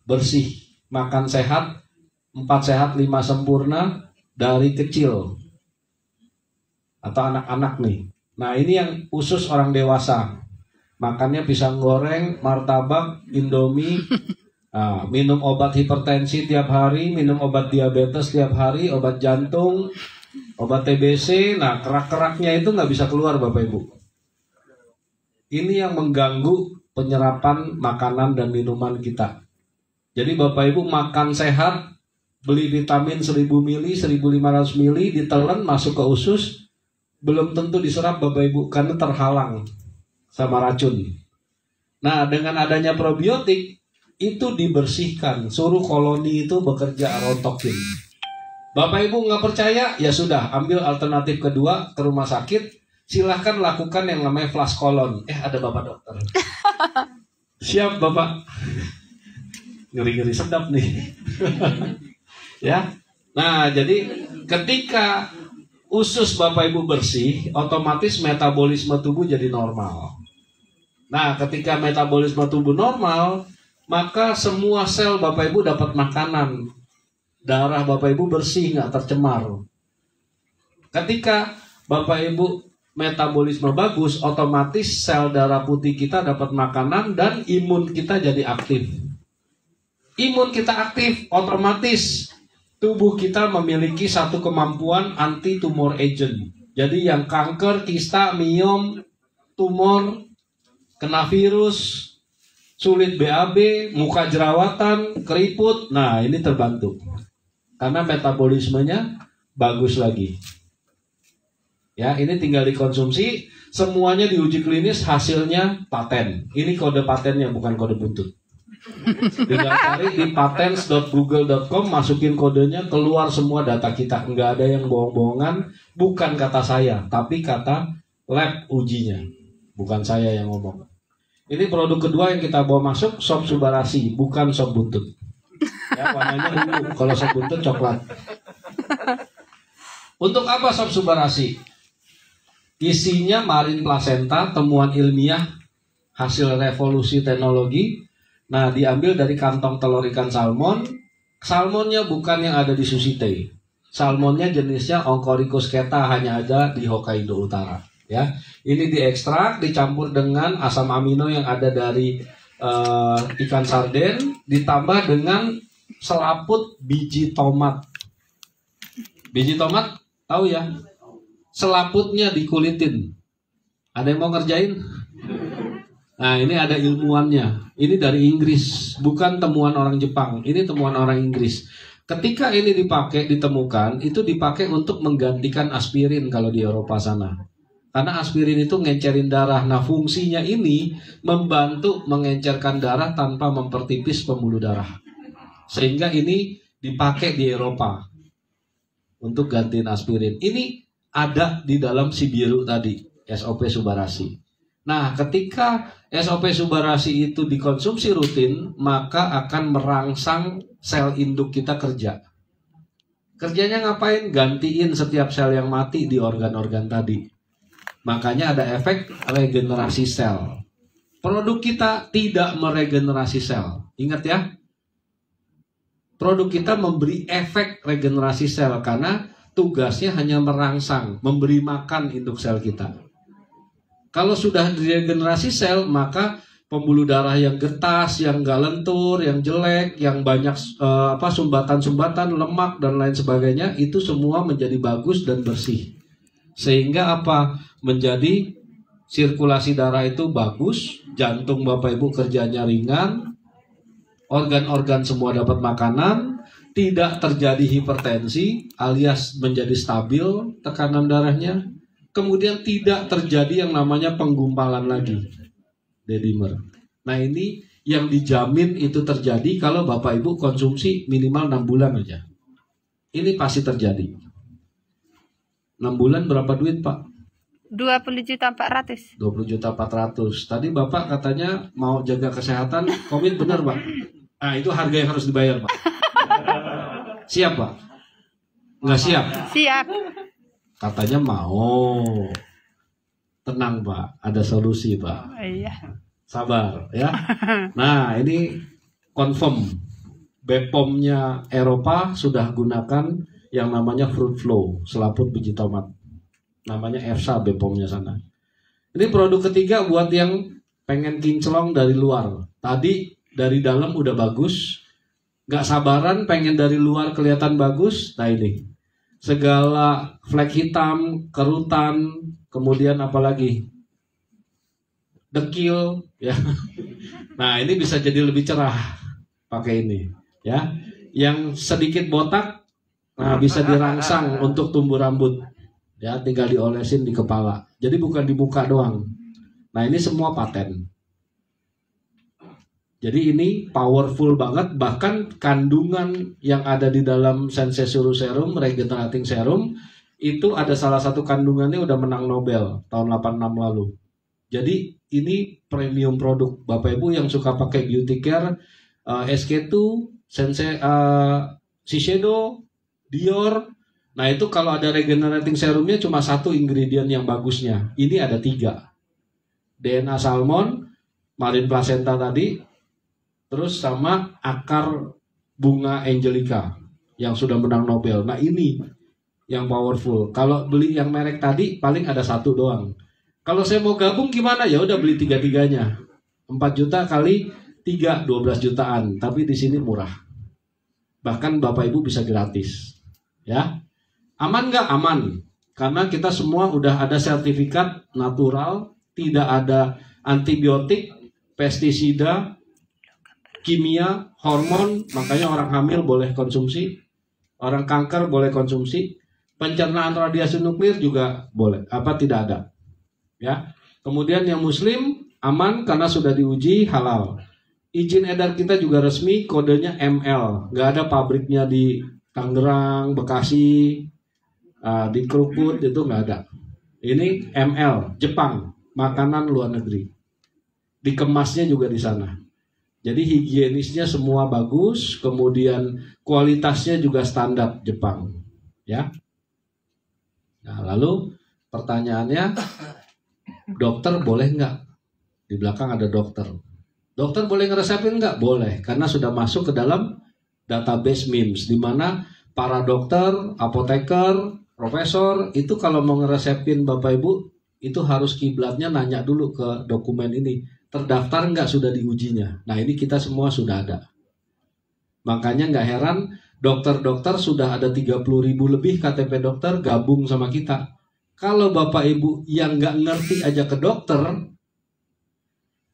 bersih, makan sehat, 4 sehat 5 sempurna dari kecil. Atau anak-anak nih. Nah, ini yang usus orang dewasa. Makannya pisang goreng, martabak, indomie, minum obat hipertensi tiap hari, minum obat diabetes tiap hari, obat jantung, obat TBC. Nah, kerak-keraknya itu nggak bisa keluar Bapak Ibu. Ini yang mengganggu penyerapan makanan dan minuman kita. Jadi Bapak Ibu makan sehat, beli vitamin 1000 mili, 1500 mili, ditelan masuk ke usus, belum tentu diserap Bapak Ibu karena terhalang sama racun. Nah, dengan adanya probiotik itu dibersihkan, suruh koloni itu bekerja rontokin. Bapak Ibu nggak percaya, ya sudah, ambil alternatif kedua ke rumah sakit, silahkan lakukan yang namanya flush colon. Ada Bapak dokter. Siap Bapak. Ngeri-ngeri sedap nih. Ya. Nah, jadi ketika usus Bapak Ibu bersih, otomatis metabolisme tubuh jadi normal. Nah, ketika metabolisme tubuh normal, maka semua sel Bapak Ibu dapat makanan. Darah Bapak Ibu bersih, nggak tercemar. Ketika Bapak Ibu metabolisme bagus, otomatis sel darah putih kita dapat makanan dan imun kita jadi aktif. Imun kita aktif, otomatis tubuh kita memiliki satu kemampuan anti-tumor agent. Jadi yang kanker, kista, miom, tumor, kena virus, sulit BAB, muka jerawatan, keriput, nah ini terbantu. Karena metabolismenya bagus lagi. Ya, ini tinggal dikonsumsi, semuanya diuji klinis, hasilnya paten. Ini kode patennya, bukan kode buntut. Tinggal cari di patents.google.com, masukin kodenya, keluar semua data kita. Nggak ada yang bohong-bohongan, bukan kata saya, tapi kata lab ujinya. Bukan saya yang ngomong. Ini produk kedua yang kita bawa masuk, sop Subarashi, bukan sop buntut. Ya, warnanya ungu. Kalau sop buntut coklat. Untuk apa sop Subarashi? Isinya marin placenta, temuan ilmiah hasil revolusi teknologi. Nah, diambil dari kantong telur ikan salmon. Salmonnya bukan yang ada di sushi tei. Salmonnya jenisnya Oncorhynchus keta, hanya ada di Hokkaido Utara. Ya, ini diekstrak, dicampur dengan asam amino yang ada dari ikan sarden, ditambah dengan selaput biji tomat. Biji tomat, tahu ya? Selaputnya dikulitin. Ada yang mau ngerjain? Nah, ini ada ilmuannya. Ini dari Inggris, bukan temuan orang Jepang. Ini temuan orang Inggris. Ketika ini ditemukan, itu dipakai untuk menggantikan aspirin kalau di Eropa sana. Karena aspirin itu ngencerin darah. Nah, fungsinya ini membantu mengencerkan darah tanpa mempertipis pembuluh darah. Sehingga ini dipakai di Eropa untuk gantiin aspirin. Ini ada di dalam si biru tadi, SOP Subarashi. Nah, ketika SOP Subarashi itu dikonsumsi rutin, maka akan merangsang sel induk kita kerja. Kerjanya ngapain? Gantiin setiap sel yang mati di organ-organ tadi. Makanya ada efek regenerasi sel. Produk kita tidak meregenerasi sel. Ingat ya, produk kita memberi efek regenerasi sel karena tugasnya hanya merangsang, memberi makan induk sel kita. Kalau sudah diregenerasi sel, maka pembuluh darah yang getas, yang gak lentur, yang jelek, yang banyak sumbatan-sumbatan, lemak dan lain sebagainya, itu semua menjadi bagus dan bersih. Sehingga apa? Menjadi sirkulasi darah itu bagus, jantung Bapak Ibu kerjanya ringan, organ-organ semua dapat makanan, tidak terjadi hipertensi alias menjadi stabil tekanan darahnya, kemudian tidak terjadi yang namanya penggumpalan lagi, dedimer. Nah, ini yang dijamin itu terjadi kalau Bapak Ibu konsumsi minimal 6 bulan aja. Ini pasti terjadi. 6 bulan berapa duit, Pak? 20.400.000. 20.400.000. Tadi Bapak katanya mau jaga kesehatan, komit benar, Pak? Nah, itu harga yang harus dibayar, Pak. Siap, Pak? Nggak siap? Siap. Katanya mau. Tenang, Pak. Ada solusi, Pak. Iya. Sabar, ya. Nah, ini confirm. BPOM-nya Eropa sudah gunakan yang namanya fruit flow, selaput biji tomat. Namanya EFSA BPOM-nya sana. Ini produk ketiga buat yang pengen kinclong dari luar. Tadi dari dalam udah bagus, gak sabaran pengen dari luar kelihatan bagus. Nah, ini segala flek hitam, kerutan, kemudian apalagi dekil, ya. Nah, ini bisa jadi lebih cerah pakai ini, ya. Yang sedikit botak, nah bisa dirangsang untuk tumbuh rambut. Ya, tinggal diolesin di kepala. Jadi bukan di muka doang. Nah, ini semua paten. Jadi ini powerful banget. Bahkan kandungan yang ada di dalam Sensesuru Serum, Regenerating Serum, itu ada salah satu kandungannya udah menang Nobel tahun 86 lalu. Jadi ini premium produk. Bapak Ibu yang suka pakai beauty care, SK2, Shiseido, Dior. Nah, itu kalau ada regenerating serumnya cuma satu ingredient yang bagusnya. Ini ada 3. DNA salmon, marin placenta tadi, terus sama akar bunga angelica yang sudah menang Nobel. Nah, ini yang powerful. Kalau beli yang merek tadi paling ada 1 doang. Kalau saya mau gabung gimana? Ya udah beli 3-3-nya. 4 juta kali 3, 12 jutaan. Tapi di sini murah. Bahkan Bapak Ibu bisa gratis. Ya. Aman nggak? Aman. Karena kita semua udah ada sertifikat natural, tidak ada antibiotik, pestisida, kimia, hormon. Makanya orang hamil boleh konsumsi, orang kanker boleh konsumsi, pencernaan radiasi nuklir juga boleh. Apa tidak ada? Ya. Kemudian yang Muslim aman karena sudah diuji halal. Izin edar kita juga resmi, kodenya ML. Nggak ada pabriknya di Tangerang, Bekasi, di Krukut, itu nggak ada. Ini ML, Jepang, makanan luar negeri. dikemasnya juga di sana. Jadi higienisnya semua bagus, kemudian kualitasnya juga standar Jepang, ya. Nah, lalu pertanyaannya, dokter boleh nggak? Di belakang ada dokter. Dokter boleh ngeresepin nggak? Boleh, karena sudah masuk ke dalam database MIMS, di mana para dokter, apoteker, profesor, itu kalau mau ngeresepin Bapak Ibu, itu harus kiblatnya nanya dulu ke dokumen ini. Terdaftar nggak sudah diujinya. Nah ini kita semua sudah ada. Makanya nggak heran dokter-dokter sudah ada 30.000 lebih KTP dokter gabung sama kita. Kalau Bapak Ibu yang nggak ngerti aja ke dokter,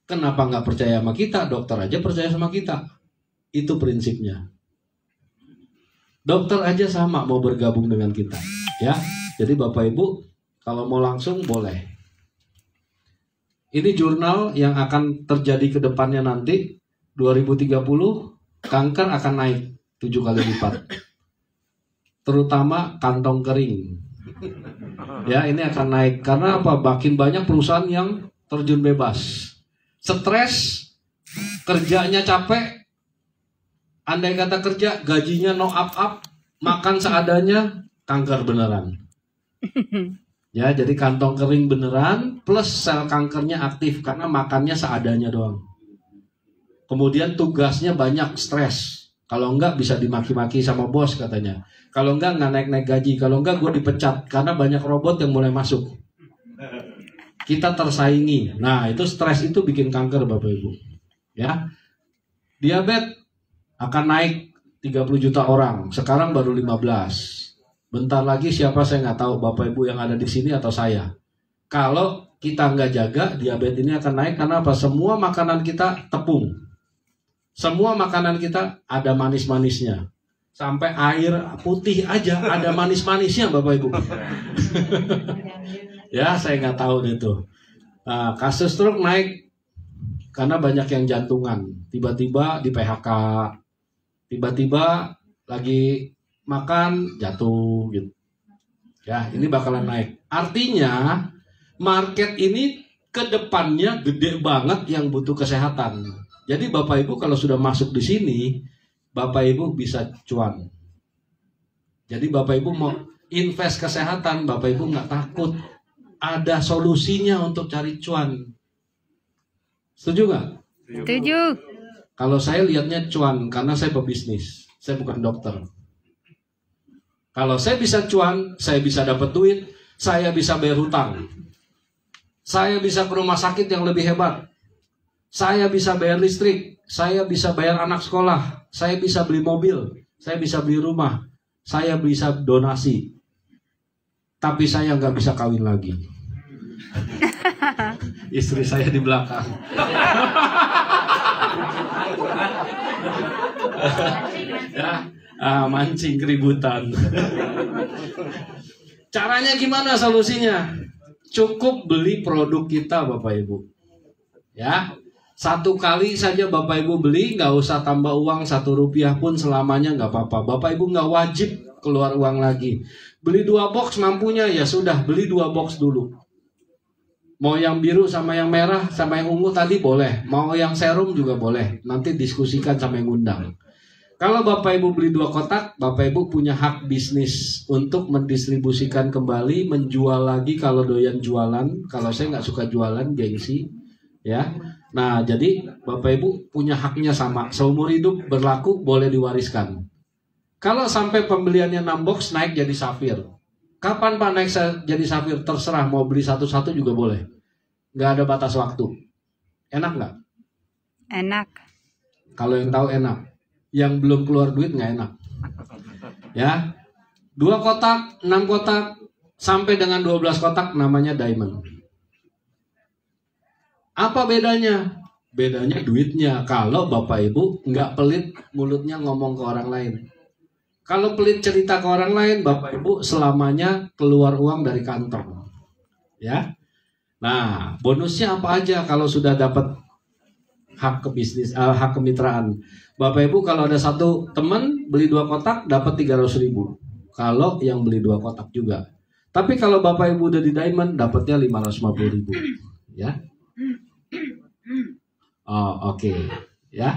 kenapa nggak percaya sama kita? Dokter aja percaya sama kita. Itu prinsipnya. Dokter aja sama mau bergabung dengan kita, ya. Jadi Bapak Ibu kalau mau langsung boleh. Ini jurnal yang akan terjadi ke depannya nanti 2030, kanker akan naik 7 kali lipat. Terutama kantong kering. Ya, ini akan naik karena apa? Makin banyak perusahaan yang terjun bebas. Stres, kerjanya capek. Andai kata kerja, gajinya no up, makan seadanya, kanker beneran. Ya, jadi kantong kering beneran plus sel kankernya aktif karena makannya seadanya doang. Kemudian tugasnya banyak, stres. Kalau enggak bisa dimaki-maki sama bos katanya. Kalau enggak naik-naik gaji. Kalau enggak gue dipecat karena banyak robot yang mulai masuk. Kita tersaingi. Nah, itu stres itu bikin kanker Bapak Ibu. Ya. Diabetes akan naik 30 juta orang. Sekarang baru 15. Bentar lagi siapa saya nggak tahu, Bapak Ibu yang ada di sini atau saya. Kalau kita nggak jaga, diabetes ini akan naik karena apa? Semua makanan kita tepung. Semua makanan kita ada manis-manisnya. Sampai air putih aja ada manis-manisnya Bapak Ibu. Ya, saya nggak tahu itu. Nah, kasus stroke naik karena banyak yang jantungan. Tiba-tiba di PHK. Tiba-tiba lagi makan jatuh gitu. Ya, ini bakalan naik. Artinya market ini ke depannya gede banget yang butuh kesehatan. Jadi Bapak Ibu kalau sudah masuk di sini, Bapak Ibu bisa cuan. Jadi Bapak Ibu mau invest kesehatan, Bapak Ibu nggak takut. Ada solusinya untuk cari cuan. Setuju nggak? Setuju. Kalau saya lihatnya cuan karena saya pebisnis, saya bukan dokter. Kalau saya bisa cuan, saya bisa dapat duit, saya bisa bayar hutang. Saya bisa ke rumah sakit yang lebih hebat. Saya bisa bayar listrik, saya bisa bayar anak sekolah, saya bisa beli mobil, saya bisa beli rumah, saya bisa donasi. Tapi saya nggak bisa kawin lagi. Istri saya di belakang. Ya, mancing keributan. Caranya gimana solusinya? Cukup beli produk kita Bapak Ibu. Ya, satu kali saja Bapak Ibu beli, nggak usah tambah uang 1 rupiah pun selamanya nggak apa-apa. Bapak Ibu nggak wajib keluar uang lagi. Beli 2 box mampunya ya sudah beli 2 box dulu. Mau yang biru sama yang merah sama yang ungu tadi boleh. Mau yang serum juga boleh. Nanti diskusikan sama yang undang. Kalau Bapak Ibu beli 2 kotak, Bapak Ibu punya hak bisnis untuk mendistribusikan kembali, menjual lagi kalau doyan jualan. Kalau saya nggak suka jualan, gengsi, ya. Nah, jadi Bapak Ibu punya haknya sama. Seumur hidup berlaku, boleh diwariskan. Kalau sampai pembeliannya 6 box naik jadi safir. Kapan Pak naik jadi safir? Terserah, mau beli satu-satu juga boleh. Nggak ada batas waktu. Enak nggak? Enak. Kalau yang tahu enak. Yang belum keluar duit nggak enak. Ya, 2 kotak, 6 kotak, sampai dengan 12 kotak namanya diamond. Apa bedanya? Bedanya duitnya. Kalau Bapak Ibu nggak pelit mulutnya ngomong ke orang lain. Kalau pelit cerita ke orang lain, Bapak Ibu selamanya keluar uang dari kantong. Ya. Nah, bonusnya apa aja kalau sudah dapat hak hak kemitraan. Bapak Ibu kalau ada satu teman beli 2 kotak dapat 300.000. Kalau yang beli 2 kotak juga. Tapi kalau Bapak Ibu udah di diamond dapatnya 550.000. Ya. Oh, oke. Ya.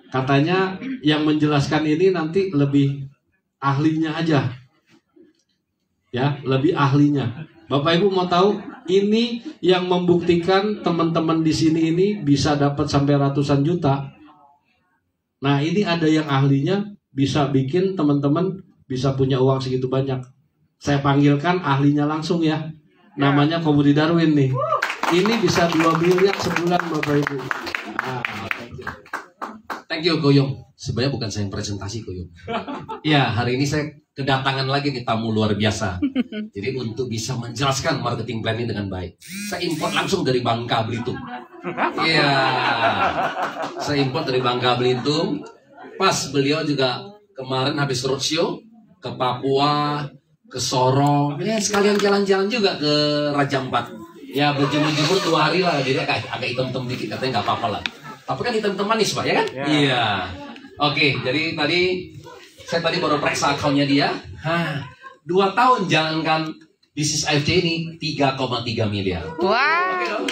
Katanya yang menjelaskan ini nanti lebih ahlinya aja. Ya, lebih ahlinya. Bapak Ibu mau tahu ini yang membuktikan teman-teman di sini ini bisa dapat sampai ratusan juta. Nah, ini ada yang ahlinya bisa bikin teman-teman bisa punya uang segitu banyak. Saya panggilkan ahlinya langsung ya. Namanya Komudi Darwin nih. Ini bisa 2 miliar sebulan Bapak Ibu. Nah, Thank you Goyong. Sebenarnya bukan saya yang presentasi Goyong. Ya, hari ini saya kedatangan lagi nih tamu luar biasa. Jadi untuk bisa menjelaskan marketing plan ini dengan baik, saya import langsung dari Bangka Belitung. Iya, saya import dari Bangka Belitung. Pas beliau juga kemarin habis roadshow ke Papua, ke Sorong, ya sekalian jalan-jalan juga ke Raja Ampat. Ya berjemur-jemur 2 hari lah, jadi agak hitam-hitam dikit, katanya nggak apa-apa lah. Tapi kan hitam-hitam manis Pak, ya kan? Iya. Oke, jadi saya tadi baru periksa akunnya dia. 2 tahun jalankan bisnis AFC ini 3,3 miliar. Wow.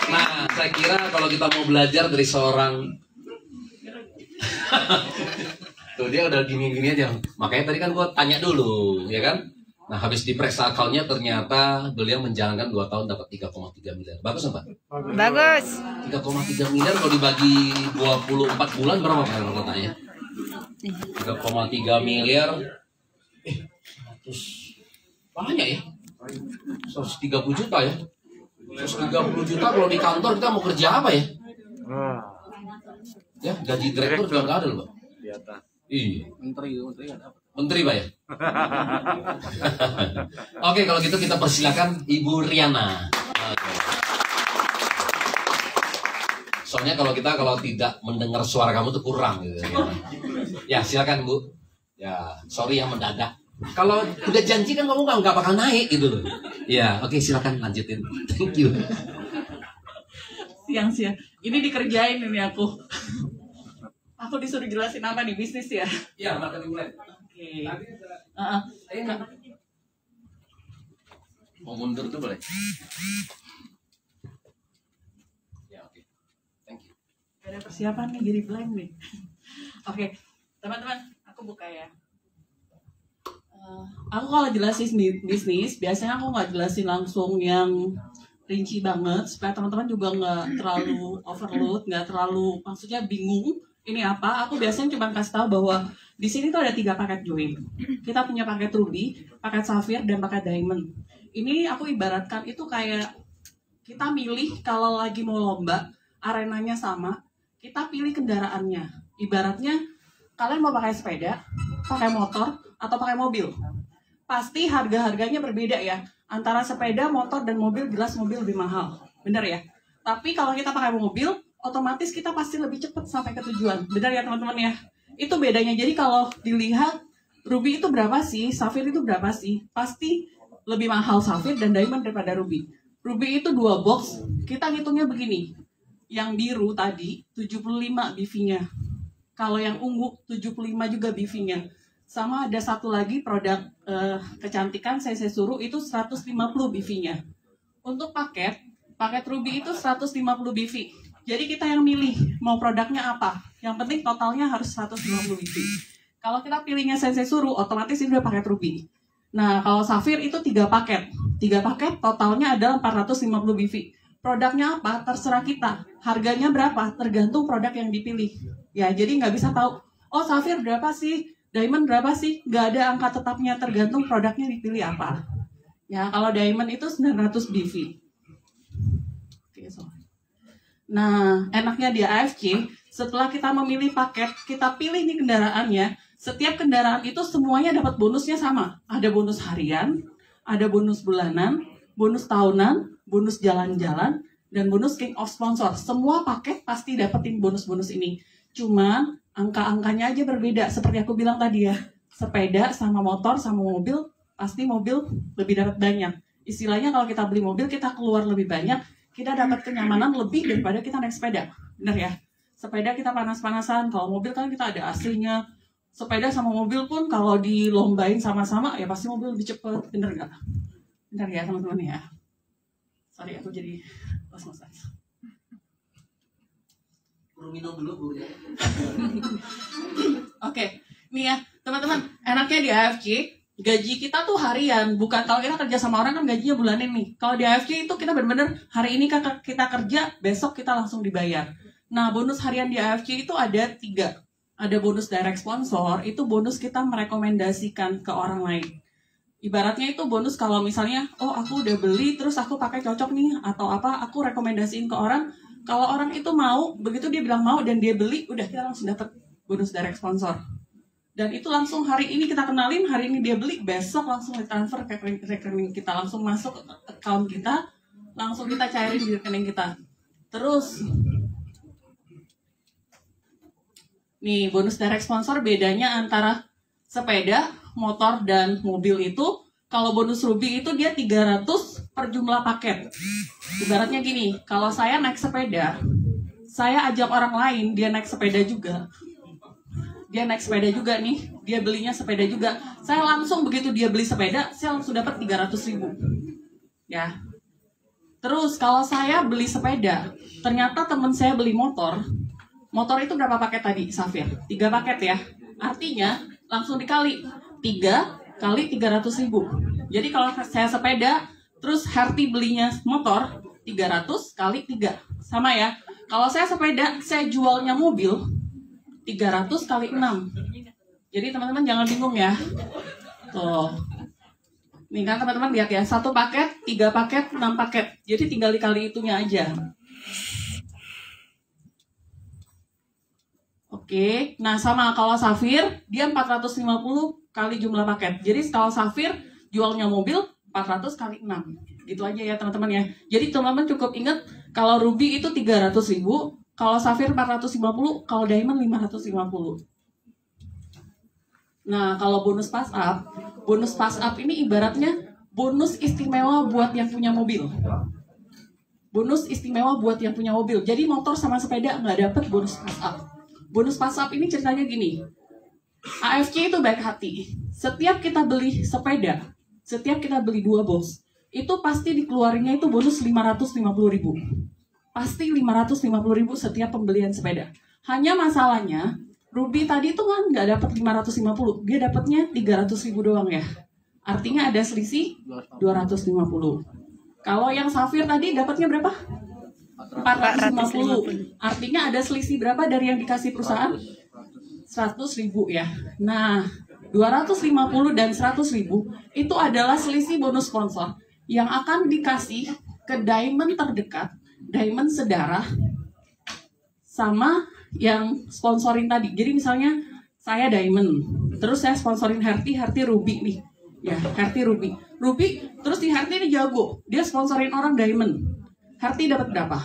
Nah, saya kira kalau kita mau belajar dari seorang tuh dia udah gini-gini aja. Makanya tadi kan gue tanya dulu, ya kan? Nah, habis diperiksa akunnya ternyata beliau menjalankan 2 tahun dapat 3,3 miliar. Bagus Pak? Bagus. 3,3 miliar kalau dibagi 24 bulan berapa Pak katanya? 3,3 miliar. Terus banyak ya? 130 juta ya? 130 juta kalau di kantor kita mau kerja apa ya? Ya, gaji direktur juga nggak ada loh Pak. Iya. Menteri Pak ya? Oke, kalau gitu kita persilakan Ibu Riana. Oke. Soalnya kalau tidak mendengar suara kamu tuh kurang gitu. Ya, silakan Bu. Ya, sorry yang mendadak. Kalau udah janji kan kamu nggak bakal naik gitu loh. Ya, oke silakan lanjutin. Thank you. Siang-siang. Ini dikerjain ini aku. Aku disuruh jelasin apa nih bisnis ya? Ya, marketing plan. Oke. Mau mundur tuh boleh? Ya, oke. Thank you. Gak ada persiapan nih jadi blank nih. Oke, teman-teman, aku buka ya. Aku kalau jelasin bisnis, biasanya aku nggak jelasin langsung yang rinci banget, supaya teman-teman juga nggak terlalu overload, nggak terlalu, maksudnya bingung. Ini apa? Aku biasanya cuma kasih tahu bahwa di sini tuh ada 3 paket join. Kita punya paket ruby, paket safir, dan paket diamond. Ini aku ibaratkan itu kayak kita milih kalau lagi mau lomba, arenanya sama, kita pilih kendaraannya. Ibaratnya kalian mau pakai sepeda, pakai motor, atau pakai mobil. Pasti harga-harganya berbeda ya. Antara sepeda, motor, dan mobil, jelas mobil lebih mahal. Bener ya? Tapi kalau kita pakai mobil, otomatis kita pasti lebih cepat sampai ke tujuan. Benar ya teman-teman ya? Itu bedanya. Jadi kalau dilihat ruby itu berapa sih, safir itu berapa sih? Pasti lebih mahal safir dan diamond daripada ruby. Ruby itu 2 box, kita ngitungnya begini. Yang biru tadi 75 BV-nya. Kalau yang ungu 75 juga BV-nya. Sama ada satu lagi produk kecantikan saya suruh itu 150 BV-nya. Untuk paket ruby itu 150 BV. Jadi kita yang milih mau produknya apa. Yang penting totalnya harus 150 BV. Kalau kita pilihnya sensei suruh, otomatis ini udah paket ruby. Nah, kalau safir itu 3 paket. 3 paket totalnya adalah 450 BV. Produknya apa? Terserah kita. Harganya berapa? Tergantung produk yang dipilih. Ya, jadi nggak bisa tahu, oh safir berapa sih? Diamond berapa sih? Nggak ada angka tetapnya, tergantung produknya dipilih apa. Ya, kalau diamond itu 900 BV. Oke, sorry. Nah, enaknya di AFC, setelah kita memilih paket, kita pilih nih kendaraannya, setiap kendaraan itu semuanya dapat bonusnya sama. Ada bonus harian, ada bonus bulanan, bonus tahunan, bonus jalan-jalan, dan bonus king of sponsor. Semua paket pasti dapetin bonus-bonus ini. Cuma angka-angkanya aja berbeda, seperti aku bilang tadi ya. Sepeda sama motor sama mobil, pasti mobil lebih dapat banyak. Istilahnya kalau kita beli mobil, kita keluar lebih banyak, kita dapat kenyamanan lebih daripada kita naik sepeda. Bener ya? Sepeda kita panas-panasan, kalau mobil kan kita ada AC-nya. Sepeda sama mobil pun kalau dilombain sama-sama, ya pasti mobil lebih cepat. Bener nggak? Bener ya teman-teman ya? Sorry, aku jadi los-losan. minum dulu Bu ya. Oke, nih ya teman-teman, enaknya di AFC gaji kita tuh harian, bukan kalau kita kerja sama orang kan gajinya bulanan nih. Kalau di AFC itu kita benar-benar hari ini kita kerja, besok kita langsung dibayar. Nah, bonus harian di AFC itu ada 3. Ada bonus direct sponsor, itu bonus kita merekomendasikan ke orang lain. Ibaratnya itu bonus kalau misalnya, oh aku udah beli terus aku pakai cocok nih atau apa, aku rekomendasiin ke orang. Kalau orang itu mau, begitu dia bilang mau dan dia beli, udah kita langsung dapat bonus direct sponsor. Dan itu langsung hari ini kita kenalin, hari ini dia beli, besok langsung ditransfer ke rekening kita, langsung masuk ke account kita, langsung kita cairin di rekening kita. Terus nih bonus direct sponsor bedanya antara sepeda, motor, dan mobil itu, kalau bonus Ruby itu dia 300 per jumlah paket. Ibaratnya gini, kalau saya naik sepeda, saya ajak orang lain, dia naik sepeda juga. Dia naik sepeda juga nih, dia belinya sepeda juga. Saya langsung begitu dia beli sepeda, saya langsung dapat 300.000. Ya. Terus kalau saya beli sepeda, ternyata teman saya beli motor. Motor itu berapa paket tadi, Safir? 3 paket ya. Artinya langsung dikali 3 kali 300.000. Jadi kalau saya sepeda, terus Herti belinya motor 300 kali 3. Sama ya. Kalau saya sepeda, saya jualnya mobil 300 kali 6. Jadi teman-teman jangan bingung ya. Tuh. Nih kan teman-teman lihat ya, 1 paket, 3 paket, 6 paket. Jadi tinggal dikali itunya aja. Oke, nah sama kalau Safir, dia 450 kali jumlah paket. Jadi kalau Safir jualnya mobil 400 kali 6. Gitu aja ya teman-teman ya. Jadi teman-teman cukup ingat, kalau Ruby itu 300.000, kalau Safir 450, kalau Diamond 550. Nah, kalau bonus pass up ini ibaratnya bonus istimewa buat yang punya mobil. Bonus istimewa buat yang punya mobil. Jadi motor sama sepeda nggak dapet bonus pass up. Bonus pass up ini ceritanya gini, AFC itu baik hati. Setiap kita beli sepeda, setiap kita beli 2 box, itu pasti dikeluarinnya itu bonus 550.000. Pasti 550.000 setiap pembelian sepeda. Hanya masalahnya, Ruby tadi tuh kan nggak dapat 550, dia dapatnya 300.000 doang ya. Artinya ada selisih 250. Kalau yang Safir tadi dapatnya berapa? 450. Artinya ada selisih berapa dari yang dikasih perusahaan? 100.000 ya. Nah, 250 dan 100.000 itu adalah selisih bonus sponsor yang akan dikasih ke diamond terdekat, diamond sedarah, sama yang sponsorin tadi. Jadi misalnya saya diamond, terus saya sponsorin Herti Ruby nih. Ya, Herti Ruby. Terus di Herti ini jago, dia sponsorin orang diamond. Herti dapat berapa?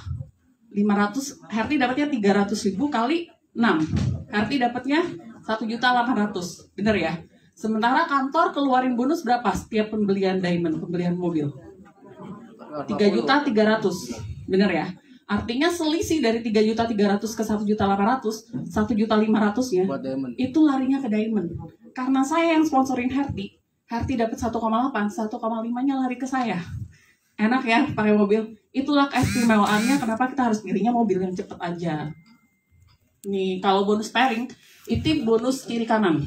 500, Herti dapatnya 300.000 kali 6. Herti dapatnya 1.800.000. Bener ya? Sementara kantor keluarin bonus berapa setiap pembelian diamond, pembelian mobil? 3.300.000. Bener ya? Artinya selisih dari 3.300.000 ke 1.800.000, 1.500.000-nya itu larinya ke diamond. Karena saya yang sponsorin Herti dapat 1,8, 1,5-nya lari ke saya. Enak ya pakai mobil. Itulah keistimewaannya kenapa kita harus pilihnya mobil yang cepet aja. Nih kalau bonus pairing itu bonus kiri kanan.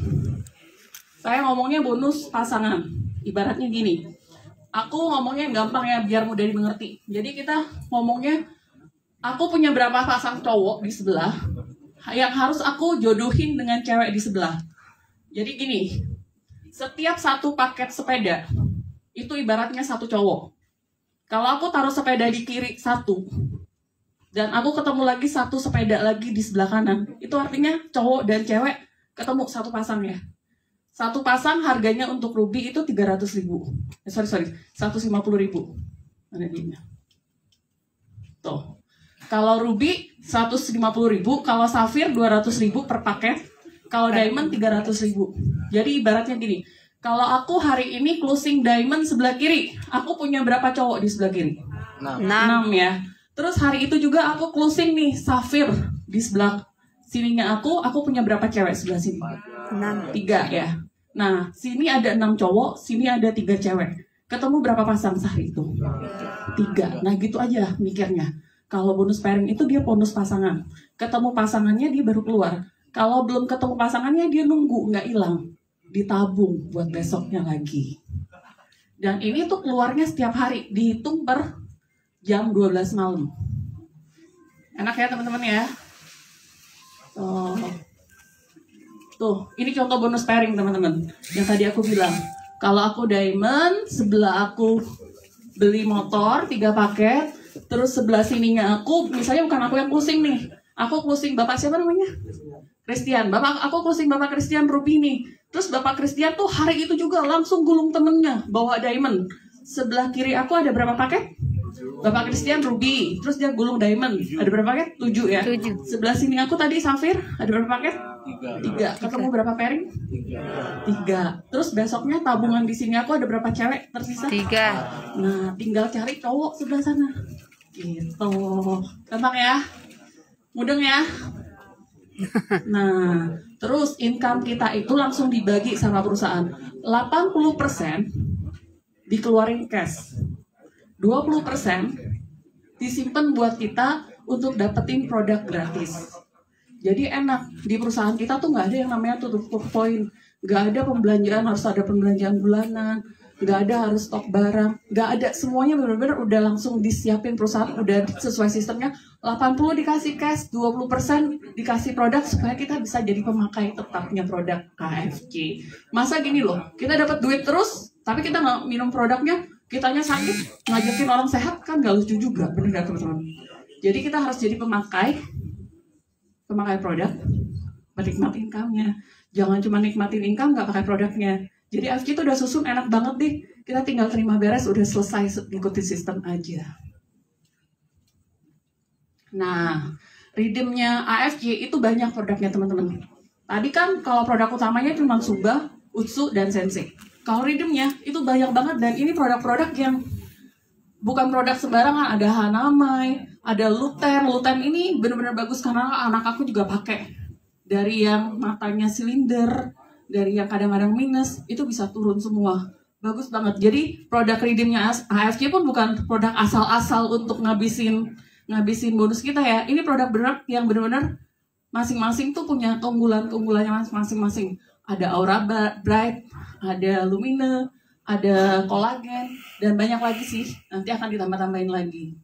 Saya ngomongnya bonus pasangan. Ibaratnya gini. Aku ngomongnya gampang ya biar mudah dimengerti. Jadi kita ngomongnya, aku punya berapa pasang cowok di sebelah yang harus aku jodohin dengan cewek di sebelah. Jadi gini, setiap 1 paket sepeda itu ibaratnya 1 cowok. Kalau aku taruh sepeda di kiri 1 dan aku ketemu lagi 1 sepeda lagi di sebelah kanan, itu artinya cowok dan cewek ketemu 1 pasang ya. 1 pasang harganya untuk Ruby itu 300.000. Sorry, 150.000. Mana dia? Tuh. Kalau Ruby 150.000, kalau Safir 200.000 per paket, kalau Diamond 300.000. Jadi ibaratnya gini, kalau aku hari ini closing Diamond sebelah kiri, aku punya berapa cowok di sebelah kiri? 6 ya. Terus hari itu juga aku closing nih Safir di sebelah sininya aku punya berapa cewek sebelah sini? 3 ya. Nah, sini ada 6 cowok, sini ada 3 cewek. Ketemu berapa pasang sehari itu? 3. Nah gitu aja mikirnya. Kalau bonus pairing itu dia bonus pasangan. Ketemu pasangannya dia baru keluar. Kalau belum ketemu pasangannya dia nunggu, nggak hilang. Ditabung buat besoknya lagi. Dan ini tuh keluarnya setiap hari, dihitung per jam 12 malam. Enak ya teman-teman ya? Tuh, ini contoh bonus pairing teman-teman. Yang tadi aku bilang, kalau aku diamond, sebelah aku beli motor 3 paket, terus sebelah sininya aku, misalnya bukan aku yang closing nih, aku closing Bapak siapa namanya? Christian. Aku closing Bapak Christian Ruby nih. Terus Bapak Christian tuh hari itu juga langsung gulung temennya, bawa diamond. Sebelah kiri aku ada berapa paket? Bapak Christian Ruby, terus dia gulung diamond. Ada berapa paket? 7 ya? 7. Sebelah sini aku tadi Safir, ada berapa paket? 3. Ketemu berapa pairing? 3. Terus besoknya tabungan di sini aku ada berapa cewek tersisa? 3. Nah, tinggal cari cowok sebelah sana. Gitu. Gampang ya? Mudeng ya? Nah, terus income kita itu langsung dibagi sama perusahaan. 80% dikeluarin cash. 20% disimpan buat kita untuk dapetin produk gratis. Jadi enak, di perusahaan kita tuh nggak ada yang namanya tutup poin, nggak ada pembelanjaan, harus ada pembelanjaan bulanan, nggak ada harus stok barang, nggak ada, semuanya benar-benar udah langsung disiapin perusahaan, udah sesuai sistemnya. 80 dikasih cash, 20% dikasih produk supaya kita bisa jadi pemakai tetapnya produk KFC. Masa gini loh, kita dapat duit terus, tapi kita nggak minum produknya, kitanya sakit, ngajakin orang sehat kan nggak lucu juga, bener nggak teman-teman? Jadi kita harus jadi pemakai produk, menikmati income-nya. Jangan cuma nikmatin income, nggak pakai produknya. Jadi AFC itu udah susun enak banget deh. Kita tinggal terima beres, udah selesai ngikutin sistem aja. Nah, redeemnya AFC itu banyak produknya teman-teman. Tadi kan kalau produk utamanya cuma Suba, Utsu, dan Sensei. Kalau redeemnya itu banyak banget, dan ini produk-produk yang bukan produk sembarangan. Ada Hanamai, ada Luten. Luten ini benar-benar bagus karena anak aku juga pakai. Dari yang matanya silinder, dari yang kadang-kadang minus, itu bisa turun semua. Bagus banget. Jadi produk redeemnya AFC pun bukan produk asal-asal untuk ngabisin bonus kita ya. Ini produk benar yang benar-benar masing-masing tuh punya keunggulannya masing-masing. Ada Aura Bright, ada Lumina, ada kolagen, dan banyak lagi sih. Nanti akan ditambah-tambahin lagi.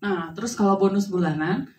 Nah, terus kalau bonus bulanan,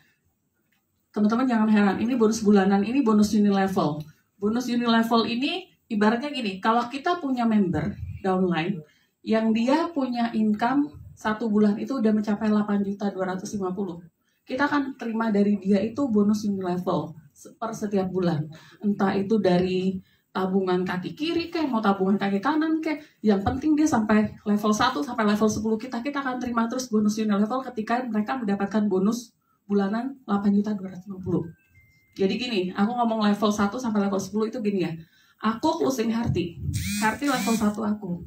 teman-teman jangan heran, ini bonus bulanan, ini bonus unilevel. Bonus unilevel ini ibaratnya gini, kalau kita punya member downline yang dia punya income 1 bulan itu udah mencapai 8.250.000, kita akan terima dari dia itu bonus unilevel per setiap bulan. Entah itu dari tabungan kaki kiri kayak mau tabungan kaki kanan kayak, yang penting dia sampai level 1 sampai level 10 kita akan terima terus bonus unilevel ketika mereka mendapatkan bonus bulanan 8.250.000. Jadi gini, aku ngomong level 1 sampai level 10 itu gini ya. Aku closing Herti level 1 aku.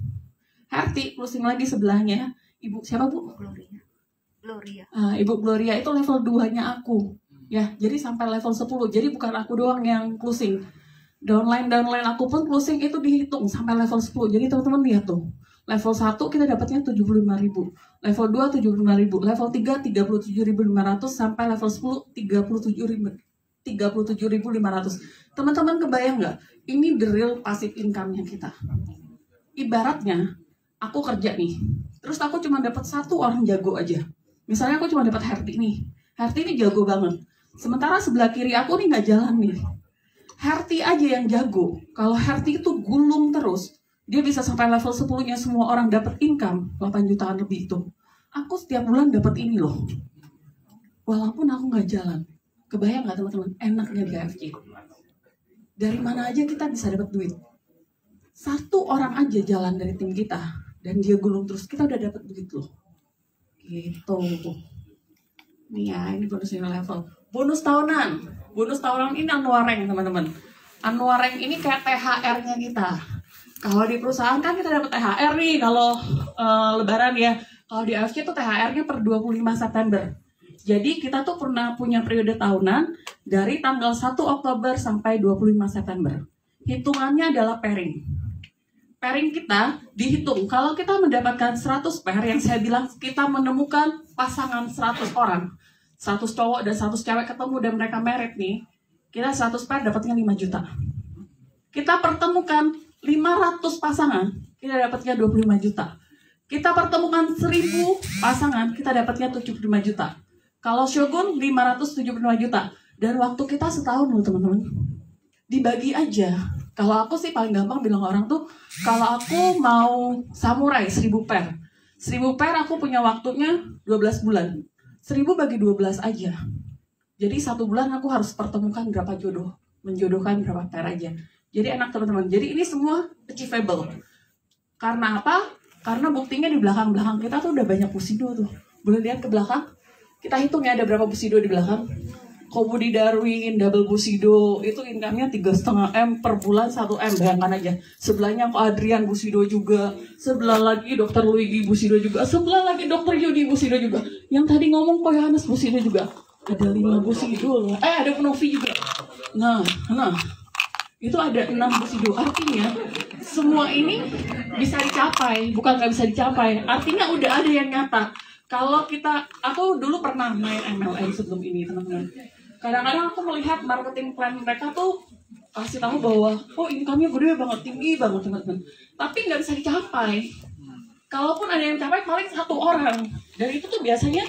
Herti closing lagi sebelahnya, Ibu siapa Bu? Gloria. Ibu Gloria itu level 2-nya aku. Ya, jadi sampai level 10. Jadi bukan aku doang yang closing. Downline aku pun closing itu dihitung sampai level 10. Jadi teman-teman lihat tuh. Level 1 kita dapatnya 75.000. Level 2 75.000. Level 3 37.500 sampai level 10 37.500. Teman-teman kebayang nggak? Ini the real passive income-nya kita. Ibaratnya aku kerja nih. Terus aku cuma dapat 1 orang jago aja. Misalnya aku cuma dapat Herti nih. Herti ini jago banget. Sementara sebelah kiri aku nih nggak jalan nih. Herti aja yang jago. Kalau Herti itu gulung terus, dia bisa sampai level 10-nya semua orang dapat income 8 jutaan lebih itu. Aku setiap bulan dapat ini loh. Walaupun aku nggak jalan. Kebayang nggak teman-teman? Enaknya di AFC. Dari mana aja kita bisa dapat duit. 1 orang aja jalan dari tim kita dan dia gulung terus, kita udah dapat duit loh. Gitu. Nih ya, ini bonus level. Bonus tahunan. Bonus tahunan ini anuareng teman-teman. Anuareng ini kayak THR-nya kita. Kalau di perusahaan kan kita dapat THR nih kalau lebaran ya. Kalau di AFC itu THR-nya per 25 September. Jadi kita tuh pernah punya periode tahunan dari tanggal 1 Oktober sampai 25 September. Hitungannya adalah pairing. pairing kita dihitung. Kalau kita mendapatkan 100 pair, yang saya bilang kita menemukan pasangan 100 orang, 100 cowok dan 100 cewek ketemu dan mereka married nih, kita 100 pair dapatnya 5 juta. Kita pertemukan 500 pasangan, kita dapatnya 25 juta. Kita pertemukan 1000 pasangan, kita dapatnya 75 juta. Kalau Shogun 575 juta. Dan waktu kita setahun loh teman-teman. Dibagi aja. Kalau aku sih paling gampang bilang orang tuh, kalau aku mau samurai 1000 pair. 1000 pair aku punya waktunya 12 bulan. 1000 bagi 12 aja. Jadi 1 bulan aku harus pertemukan berapa jodoh. Menjodohkan berapa pair aja. Jadi enak teman-teman. Jadi ini semua achievable. Karena apa? Karena buktinya di belakang-belakang kita tuh udah banyak Bushido tuh. Boleh lihat ke belakang? Kita hitung ya ada berapa Bushido di belakang. Komudi Darwin, double Bushido, itu income-nya 3,5 M per bulan 1 M, bayangkan aja. Sebelahnya Ko Adrian Bushido juga, sebelah lagi Dr. Luigi Bushido juga, sebelah lagi Dr. Yudi Bushido juga. Yang tadi ngomong Ko Yohanes Bushido juga. Ada 5 Bushido loh. Ada Novi juga. Nah, itu ada 6 Bushido. Artinya semua ini bisa dicapai, bukan nggak bisa dicapai. Artinya udah ada yang nyata. Kalau aku dulu pernah main MLM sebelum ini teman-teman. Kadang-kadang aku melihat marketing plan mereka tuh kasih tahu bahwa income-nya gede banget, tinggi banget teman-teman. Tapi nggak bisa dicapai. Kalaupun ada yang capai paling 1 orang. Dan itu tuh biasanya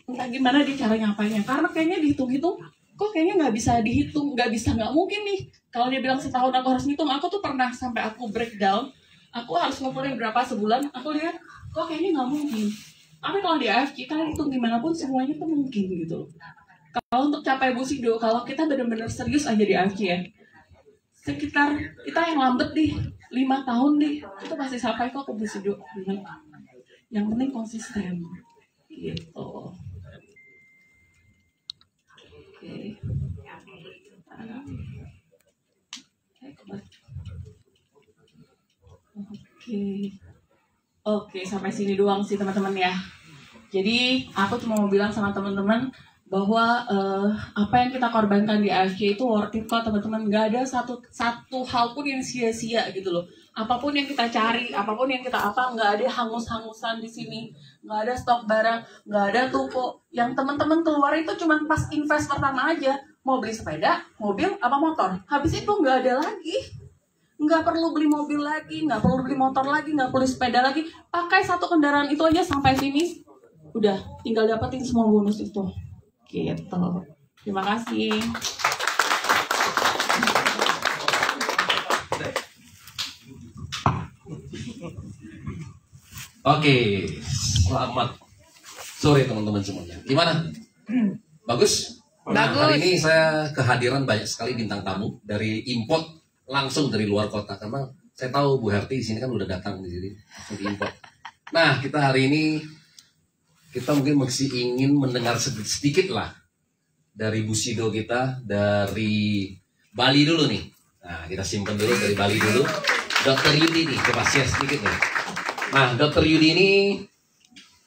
entah gimana dia cara nyapainya. Karena kayaknya dihitung-hitung, kok kayaknya nggak bisa dihitung, nggak mungkin nih. Kalau dia bilang setahun aku harus ngitung, aku tuh pernah sampai aku breakdown, aku harus ngumpulin berapa sebulan, aku lihat, kok kayaknya nggak mungkin. Tapi kalau di AFC, kalian hitung gimana pun semuanya tuh mungkin gitu. Kalau untuk capai Bushido, kalau kita benar-benar serius aja di AFC ya, sekitar kita yang lambat di 5 tahun nih, itu pasti sampai kok ke Bushido. Yang penting konsisten gitu. Oke. Oke, sampai sini doang sih teman-teman ya. Jadi aku cuma mau bilang sama teman-teman bahwa apa yang kita korbankan di AFC itu worth it kok teman-teman. Gak ada satu hal pun yang sia-sia gitu loh. Apapun yang kita cari, apapun yang kita nggak ada hangus-hangusan di sini, nggak ada stok barang, nggak ada toko. Yang teman-teman keluar itu cuma pas invest pertama aja, mau beli sepeda, mobil, apa motor. Habis itu nggak ada lagi. Nggak perlu beli mobil lagi, nggak perlu beli motor lagi, nggak perlu sepeda lagi. Pakai 1 kendaraan itu aja sampai finish. Udah, tinggal dapetin semua bonus itu. Gitu. Terima kasih. Oke, selamat sore teman-teman semuanya. Gimana? Bagus? Nah, hari ini saya kehadiran banyak sekali bintang tamu dari import langsung dari luar kota, karena saya tahu Bu Herti di sini kan udah datang di sini langsung diimport. Nah, kita hari ini kita mungkin masih ingin mendengar sedikit lah dari Bushido kita dari Bali dulu nih. Nah, kita simpan dulu dari Bali dulu. Dr. Yudi nih, coba share sedikit nih. Nah, Dr. Yudi ini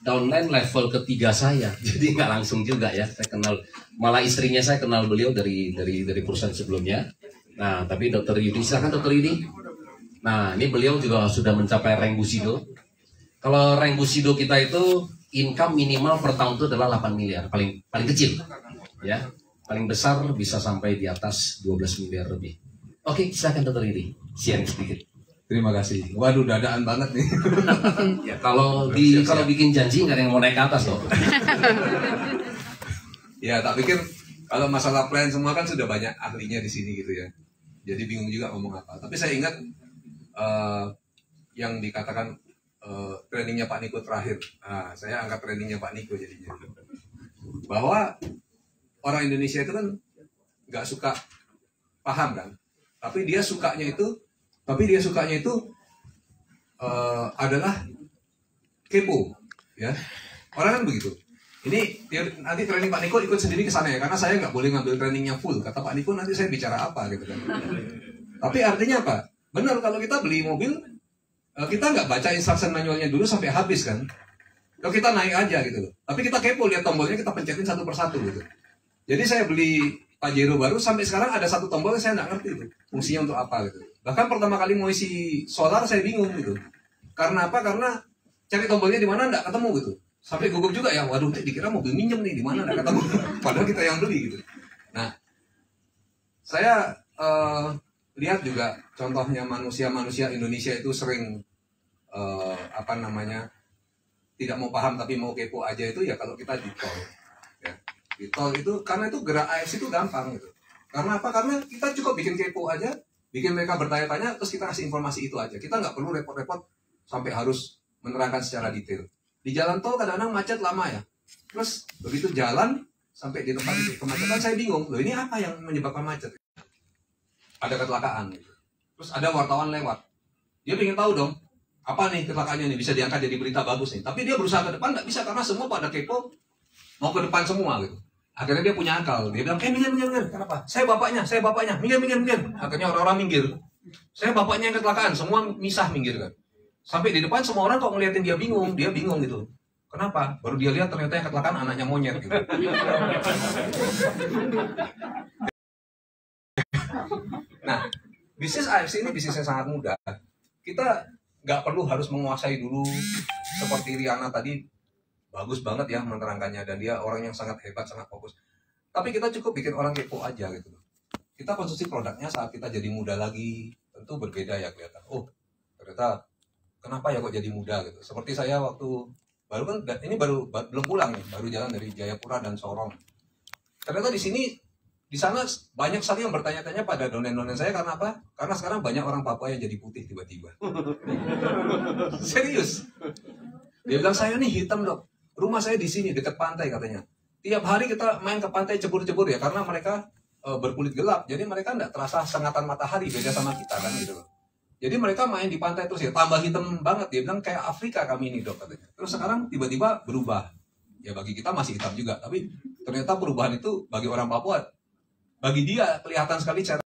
downline level ketiga saya, jadi nggak langsung juga ya. Saya kenal, malah istrinya saya kenal beliau dari perusahaan sebelumnya. Nah, tapi Dr. Yudi, silakan Dr. Yudi. Nah, ini beliau juga sudah mencapai rank Bushido. Kalau rank Bushido kita itu income minimal per tahun itu adalah 8 miliar, paling kecil, ya. Paling besar bisa sampai di atas 12 miliar lebih. Oke, silakan Dr. Yudi, sharing sedikit. Terima kasih. Waduh, dadaan banget nih. Ya, kalau bikin janji nggak ada yang mau naik ke atas loh. Ya, tak pikir kalau masalah plan semua kan sudah banyak ahlinya di sini gitu ya. Jadi bingung juga ngomong apa. Tapi saya ingat yang dikatakan trainingnya Pak Niko terakhir. Nah, saya angkat trainingnya Pak Niko jadinya. Bahwa orang Indonesia itu kan nggak suka paham kan. Tapi dia sukanya itu adalah kepo, ya. Orang kan begitu. Ini nanti training Pak Niko ikut sendiri ke sana ya, karena saya nggak boleh ngambil trainingnya full. Kata Pak Niko nanti saya bicara apa gitu kan. Tapi artinya apa? Benar, kalau kita beli mobil, kita nggak baca instruction manualnya dulu sampai habis kan. Kalau kita naik aja gitu loh. Tapi kita kepo, lihat tombolnya, kita pencetin satu persatu gitu. Jadi saya beli Pajero baru sampai sekarang ada satu tombol yang saya nggak ngerti itu fungsinya untuk apa gitu. Bahkan pertama kali mau isi solar saya bingung gitu. Karena apa? Karena cari tombolnya di mana nggak ketemu gitu. Sampai gugup juga ya, waduh dikira mobil minjem nih, di mana nggak ketemu. Padahal kita yang beli gitu. Nah, saya lihat juga contohnya manusia Indonesia itu sering tidak mau paham tapi mau kepo aja itu ya kalau kita di tol. Ya. Di tol itu karena itu gerak AS itu gampang gitu. Karena apa? Karena kita cukup bikin kepo aja, bikin mereka bertanya-tanya, terus kita kasih informasi itu aja. Kita nggak perlu repot-repot sampai harus menerangkan secara detail. Di jalan tol kadang-kadang macet lama ya. Terus begitu jalan sampai di tempat itu kemacetan saya bingung. Loh ini apa yang menyebabkan macet? Ada kecelakaan. Gitu. Terus ada wartawan lewat. Dia ingin tahu dong, apa nih kecelakaannya nih bisa diangkat jadi berita bagus nih. Tapi dia berusaha ke depan nggak bisa karena semua pada kepo mau ke depan semua gitu. Akhirnya dia punya akal. Dia bilang, minggir. Kenapa? Saya bapaknya. Minggir. Akhirnya orang-orang minggir. Saya bapaknya yang kecelakaan. Semua misah minggir kan. Sampai di depan semua orang kok ngeliatin dia bingung gitu. Kenapa? Baru dia lihat ternyata yang kecelakaan anaknya monyet gitu. Nah, bisnis AFC ini bisnis yang sangat mudah. Kita nggak perlu harus menguasai dulu seperti Riana tadi. Bagus banget ya menerangkannya dan dia orang yang sangat hebat, sangat fokus. Tapi kita cukup bikin orang kepo aja gitu. Kita konsumsi produknya saat kita jadi muda lagi, tentu berbeda ya kelihatan. Oh, ternyata kenapa ya kok jadi muda gitu. Seperti saya waktu baru kan ini belum pulang nih, baru jalan dari Jayapura dan Sorong. Ternyata di sana banyak sekali yang bertanya-tanya pada donen-donen saya karena apa? Karena sekarang banyak orang Papua yang jadi putih tiba-tiba. Serius. Dia bilang saya nih hitam dok. Rumah saya di sini dekat pantai katanya. Tiap hari kita main ke pantai cebur-cebur ya karena mereka berkulit gelap. Jadi mereka tidak terasa sengatan matahari beda sama kita kan gitu loh. Jadi mereka main di pantai terus ya tambah hitam banget. Dia bilang kayak Afrika kami ini dok katanya. Terus sekarang tiba-tiba berubah. Ya bagi kita masih hitam juga. Tapi ternyata perubahan itu bagi orang Papua, bagi dia kelihatan sekali cara